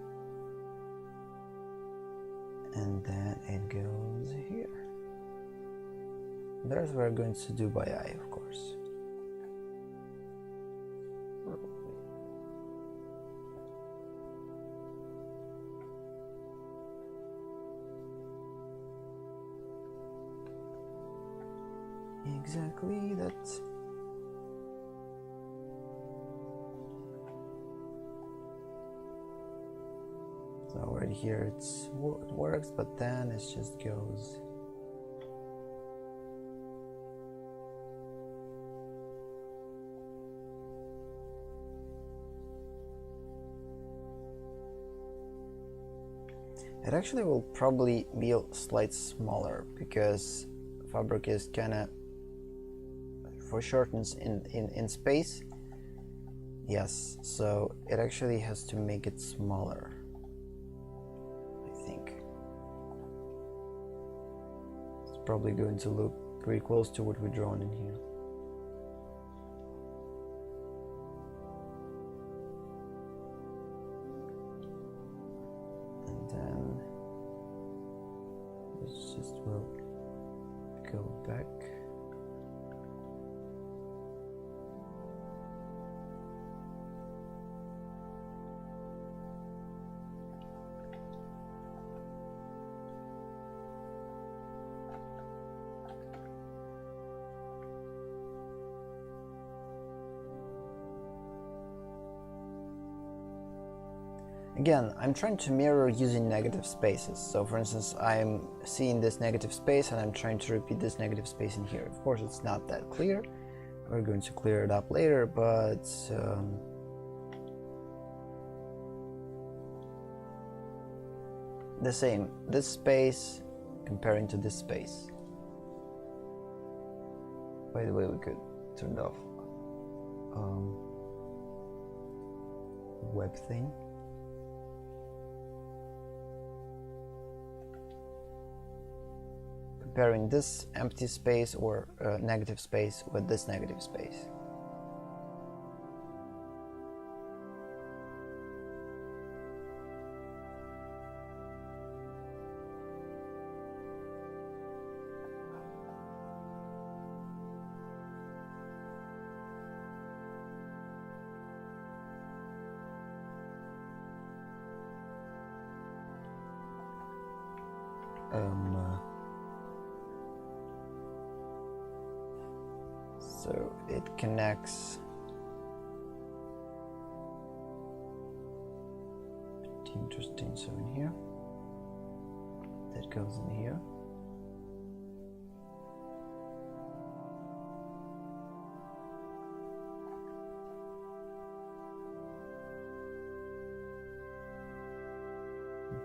And then it goes here. The rest we're going to do by eye, of course. Exactly that. So right here it works, but then it just goes. It actually will probably be a slight smaller because fabric is kinda foreshortens in space. Yes, so it actually has to make it smaller, I think. It's probably going to look pretty close to what we've drawn in here. And then it just will go back. Again, I'm trying to mirror using negative spaces. So for instance, I'm seeing this negative space and I'm trying to repeat this negative space in here. Of course, it's not that clear. We're going to clear it up later, but the same, this space comparing to this space. By the way, we could turn it off web thing. Comparing this empty space or negative space with this negative space. So it connects pretty interesting. So in here, that goes in here.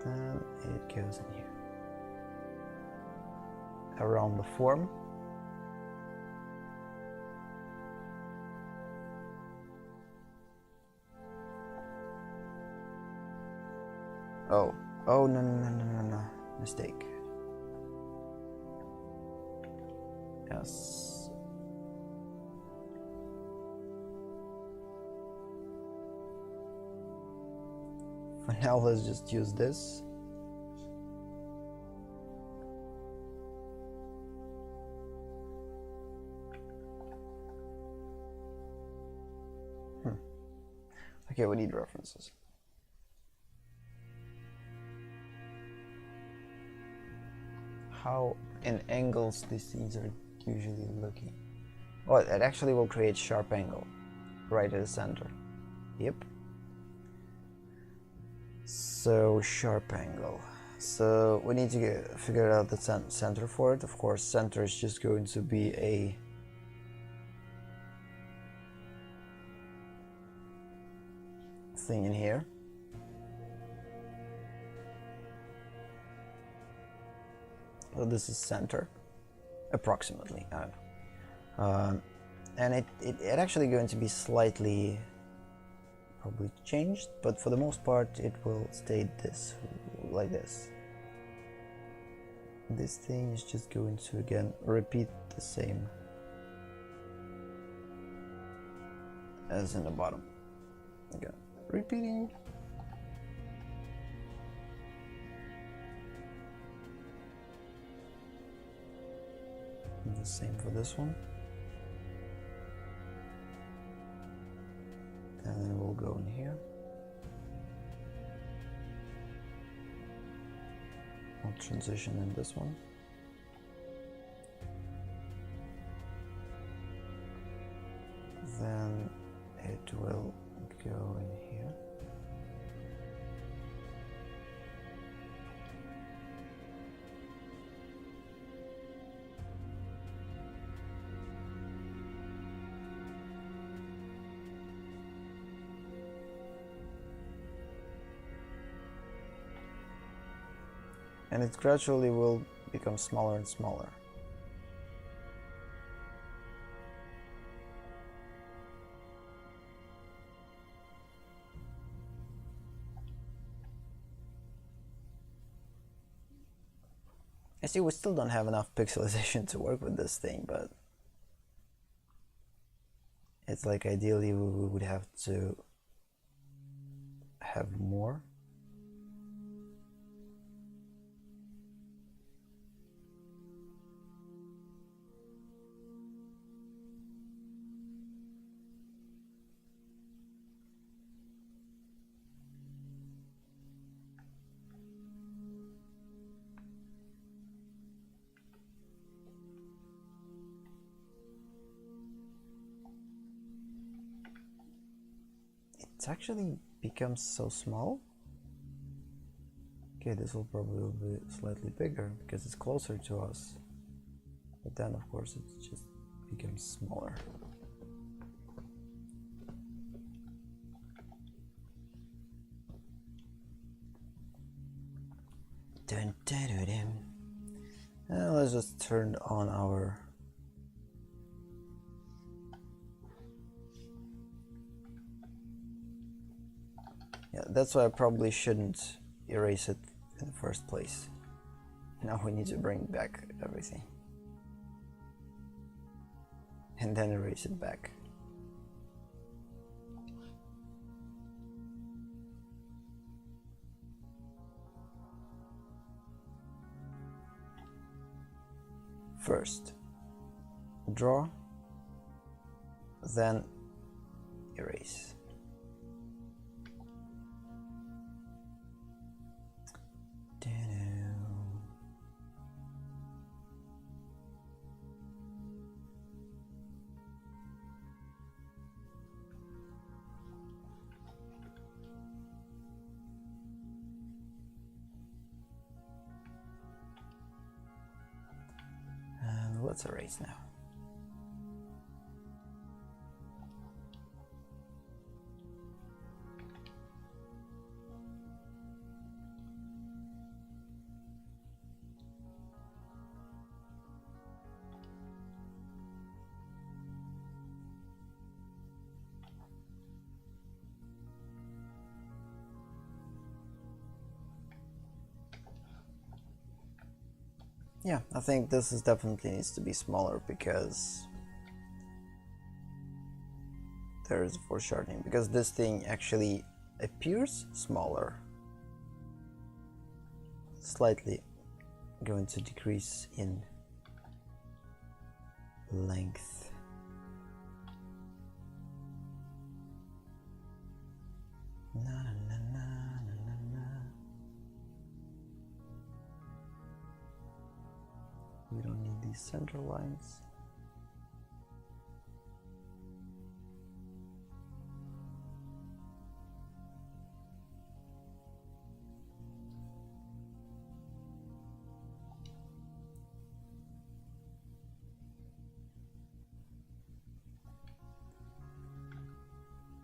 Then it goes in here around the form. Oh, no, mistake. Yes. For now, let's just use this. Okay, we need references. How in angles these things are usually looking. Oh, it actually will create sharp angle right at the center. Yep. So sharp angle. So we need to figure out the center for it. Of course, center is just going to be a thing in here. So this is center, approximately. I don't know. And it actually going to be slightly probably changed, but for the most part it will stay this, like this. This thing is just going to again repeat the same as in the bottom. Again, repeating. And the same for this one. And then we'll go in here. I'll transition in this one. Then it will go in here. And it gradually will become smaller and smaller. I see we still don't have enough pixelization to work with this thing, but it's like ideally we would have to have more. It's actually becomes so small. Okay, this will probably be slightly bigger because it's closer to us. But then of course it just becomes smaller. Dun, dun, dun, dun. Let's just turn on our that's why I probably shouldn't erase it in the first place. Now we need to bring back everything. And then erase it back. First, draw, then erase. Let's erase now. Yeah, I think this is definitely needs to be smaller because there is foreshortening, because this thing actually appears smaller. Slightly going to decrease in length. Na, na, na, na, na, na. We don't need these center lines.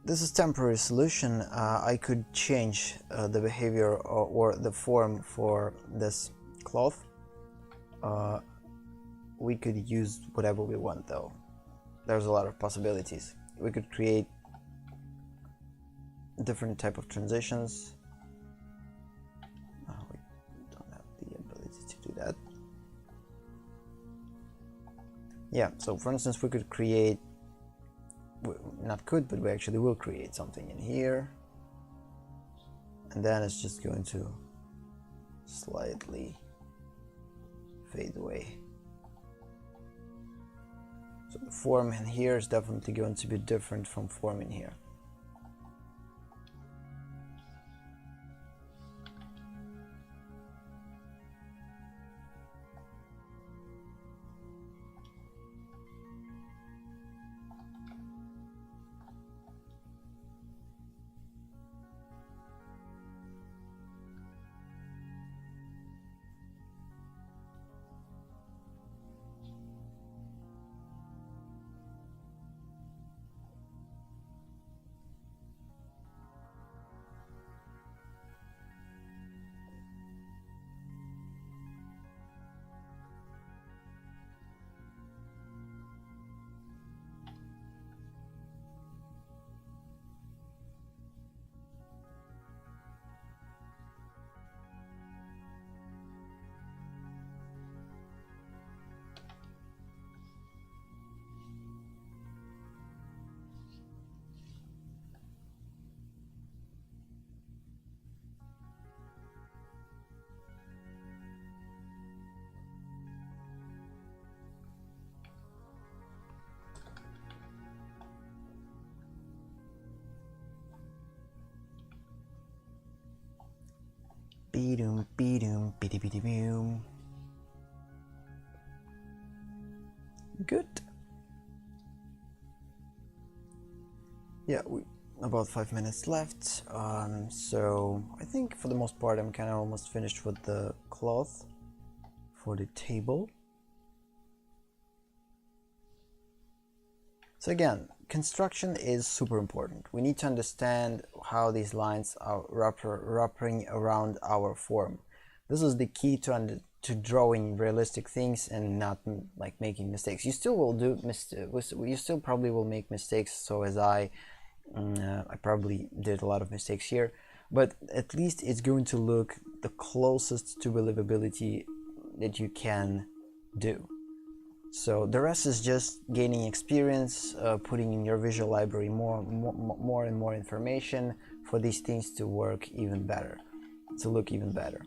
This is temporary solution. I could change the behavior or the form for this cloth. We could use whatever we want though. There's a lot of possibilities. We could create different type of transitions. We don't have the ability to do that. Yeah, so for instance, we could create, not could, but we actually will create something in here, and then it's just going to slightly fade away. So the form in here is definitely going to be different from form in here. Be-doom, be-doom, biddy-biddy-boom. Good. Yeah, about 5 minutes left. So I think for the most part I'm kind of almost finished with the cloth for the table. So again, construction is super important. We need to understand how these lines are wrapping around our form. This is the key to drawing realistic things and not like making mistakes. You still will do you still probably will make mistakes. So as I probably did a lot of mistakes here, but at least it's going to look the closest to believability that you can do. So the rest is just gaining experience, putting in your visual library more and more information for these things to work even better, to look even better.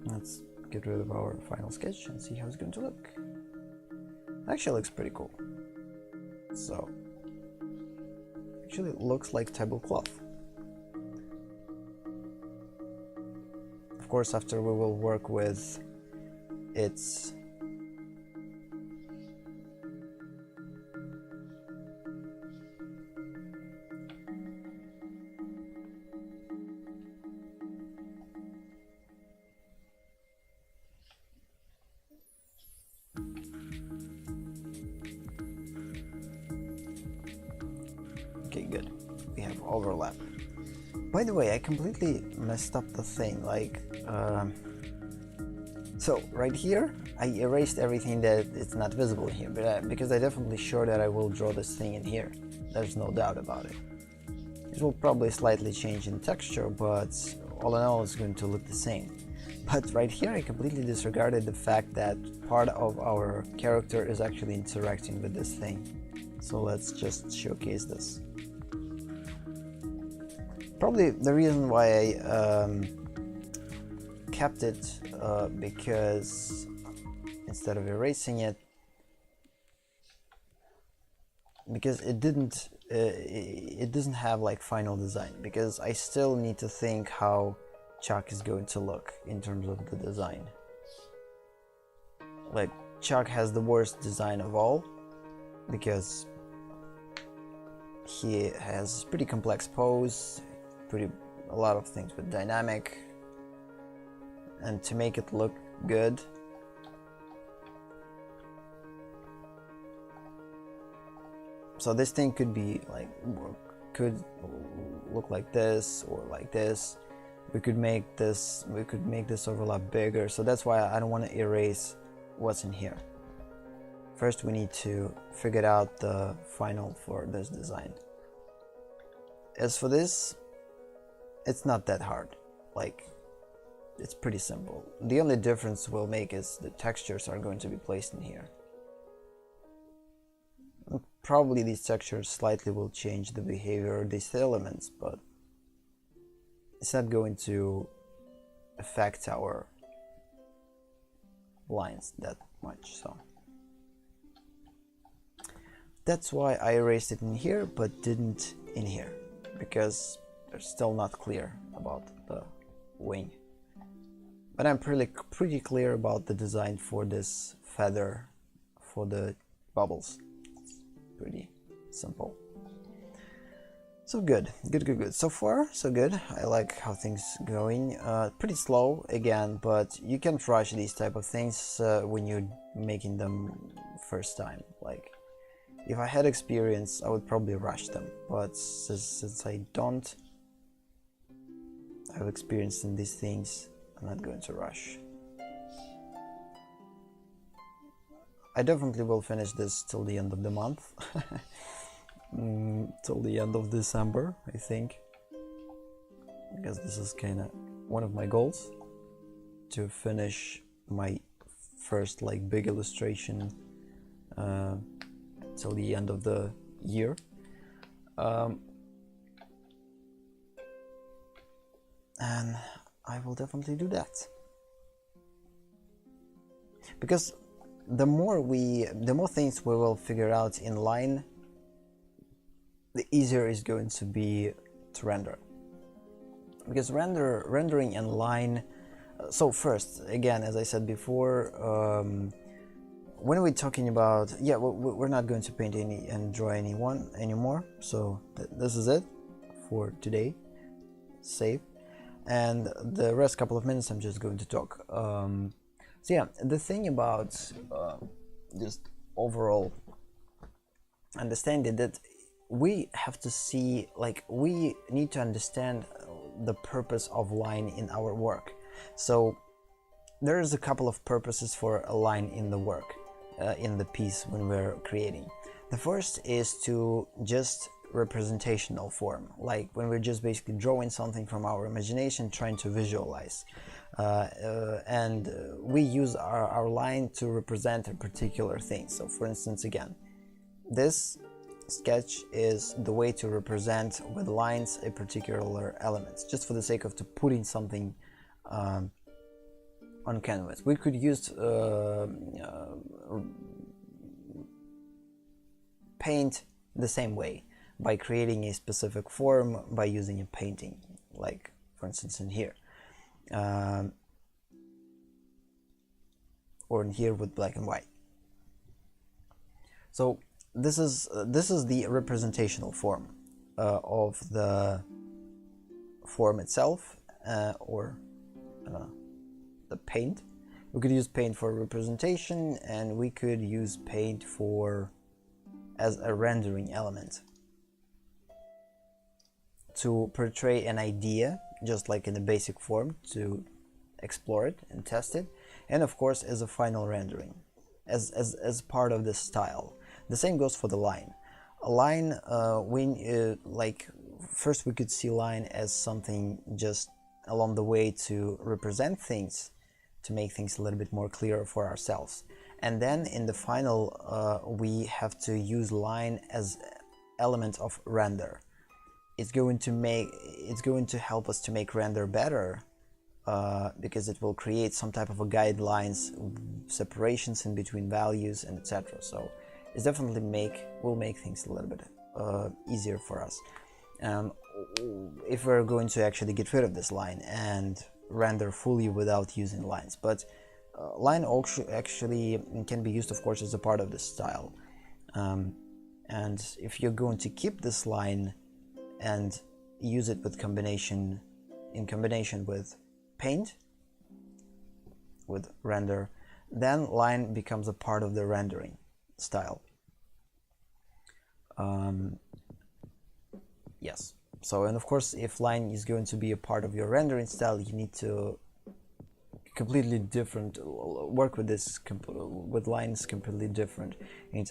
Let's get rid of our final sketch and see how it's going to look. Actually looks pretty cool. So actually it looks like tablecloth. Of course, after we will work with its good. We have overlap. By the way, I completely messed up the thing, like, so right here, I erased everything that it's not visible here, but because I'm definitely sure that I will draw this thing in here. There's no doubt about it. It will probably slightly change in texture, but all in all, it's going to look the same. But right here, I completely disregarded the fact that part of our character is actually interacting with this thing. So let's just showcase this. Probably the reason why I kept it because instead of erasing it, because it doesn't have like final design, because I still need to think how Chuck is going to look in terms of the design. Like, Chuck has the worst design of all because he has pretty complex pose, a lot of things with dynamic, and to make it look good, so this thing could be like, could look like this or like this. We could make this overlap bigger, so that's why I don't want to erase what's in here. First we need to figure out the final for this design. As for this, it's not that hard, like, it's pretty simple. The only difference we'll make is the textures are going to be placed in here. Probably these textures slightly will change the behavior of these elements, but it's not going to affect our lines that much, so that's why I erased it in here but didn't in here, because they're still not clear about the wing. But I'm pretty clear about the design for this feather for the bubbles. It's pretty simple. So good. So far, so good. I like how things going. Pretty slow again, but you can't rush these type of things when you're making them first time. Like, if I had experience, I would probably rush them. But since I don't have experience in these things, I'm not going to rush. I definitely will finish this till the end of the month. Till the end of December, I think, because this is kind of one of my goals, to finish my first like big illustration till the end of the year. And I will definitely do that, because the more things we will figure out in line, the easier it's going to be to render. Because rendering in line, so first, again, as I said before, when we're talking about, yeah, we're not going to paint any and draw anyone anymore, so this is it for today. Save. And the rest couple of minutes I'm just going to talk. So yeah, the thing about just overall understanding that we have to see, like, we need to understand the purpose of line in our work. So there's a couple of purposes for a line in the work, in the piece when we're creating. The first is to just representational form, like when we're just basically drawing something from our imagination, trying to visualize, and we use our line to represent a particular thing. So for instance, again, this sketch is the way to represent with lines a particular element, just for the sake of putting something on canvas. We could use paint the same way, by creating a specific form by using a painting, like for instance in here, or in here with black and white. So this is the representational form of the form itself, or the paint. We could use paint for representation, and we could use paint for as a rendering element. to portray an idea, just like in a basic form, to explore it and test it, and of course as a final rendering, as part of the style. The same goes for the line. A line, like first we could see line as something just along the way to represent things, to make things a little bit more clear for ourselves. And then in the final, we have to use line as element of render. It's going to help us to make render better, because it will create some type of a guidelines, separations in between values, and etc. So it's definitely will make things a little bit easier for us. If we're going to actually get rid of this line and render fully without using lines. But line actually can be used, of course, as a part of the style. And if you're going to keep this line and use it with in combination with paint, with render, then line becomes a part of the rendering style. Yes. So, and of course, if line is going to be a part of your rendering style, you need to work with this with lines completely different. You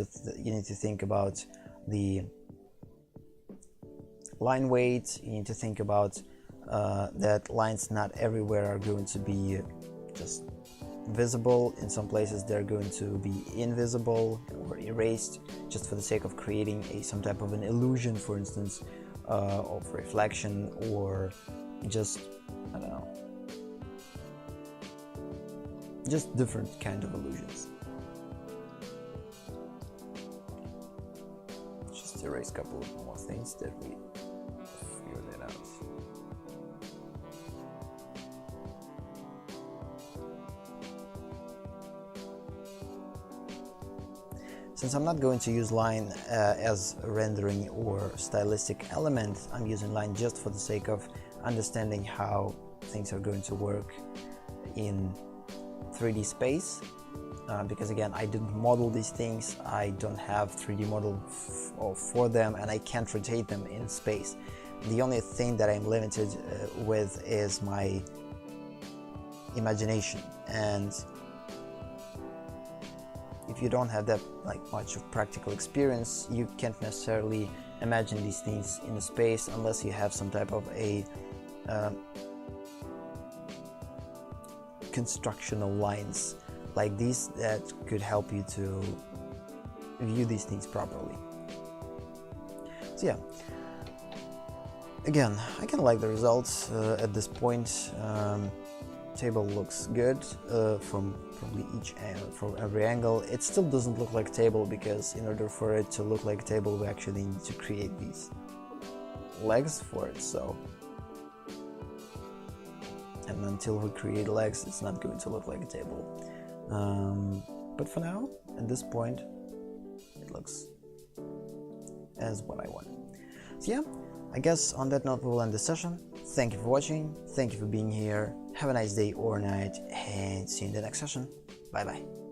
need to think about the line weight. You need to think about that lines not everywhere are going to be just visible. In some places they're going to be invisible or erased, just for the sake of creating some type of an illusion, for instance, of reflection, or just, I don't know, just different kind of illusions. Just erase a couple of more things that we figured it out. Since I'm not going to use line as a rendering or stylistic element, I'm using line just for the sake of understanding how things are going to work in 3D space, because again, I didn't model these things, I don't have 3D model for them, and I can't rotate them in space. The only thing that I'm limited with is my imagination, and if you don't have that much of practical experience, you can't necessarily imagine these things in space unless you have some type of a constructional lines like these that could help you to view these things properly. So yeah, again, I kind of like the results at this point. Table looks good from every angle. It still doesn't look like table, because in order for it to look like table, we actually need to create these legs for it. So, and until we create legs, it's not going to look like a table. But for now, at this point, it looks as what I want. So yeah, I guess on that note, we'll end the session. Thank you for watching, thank you for being here, have a nice day or night, and see you in the next session. Bye bye.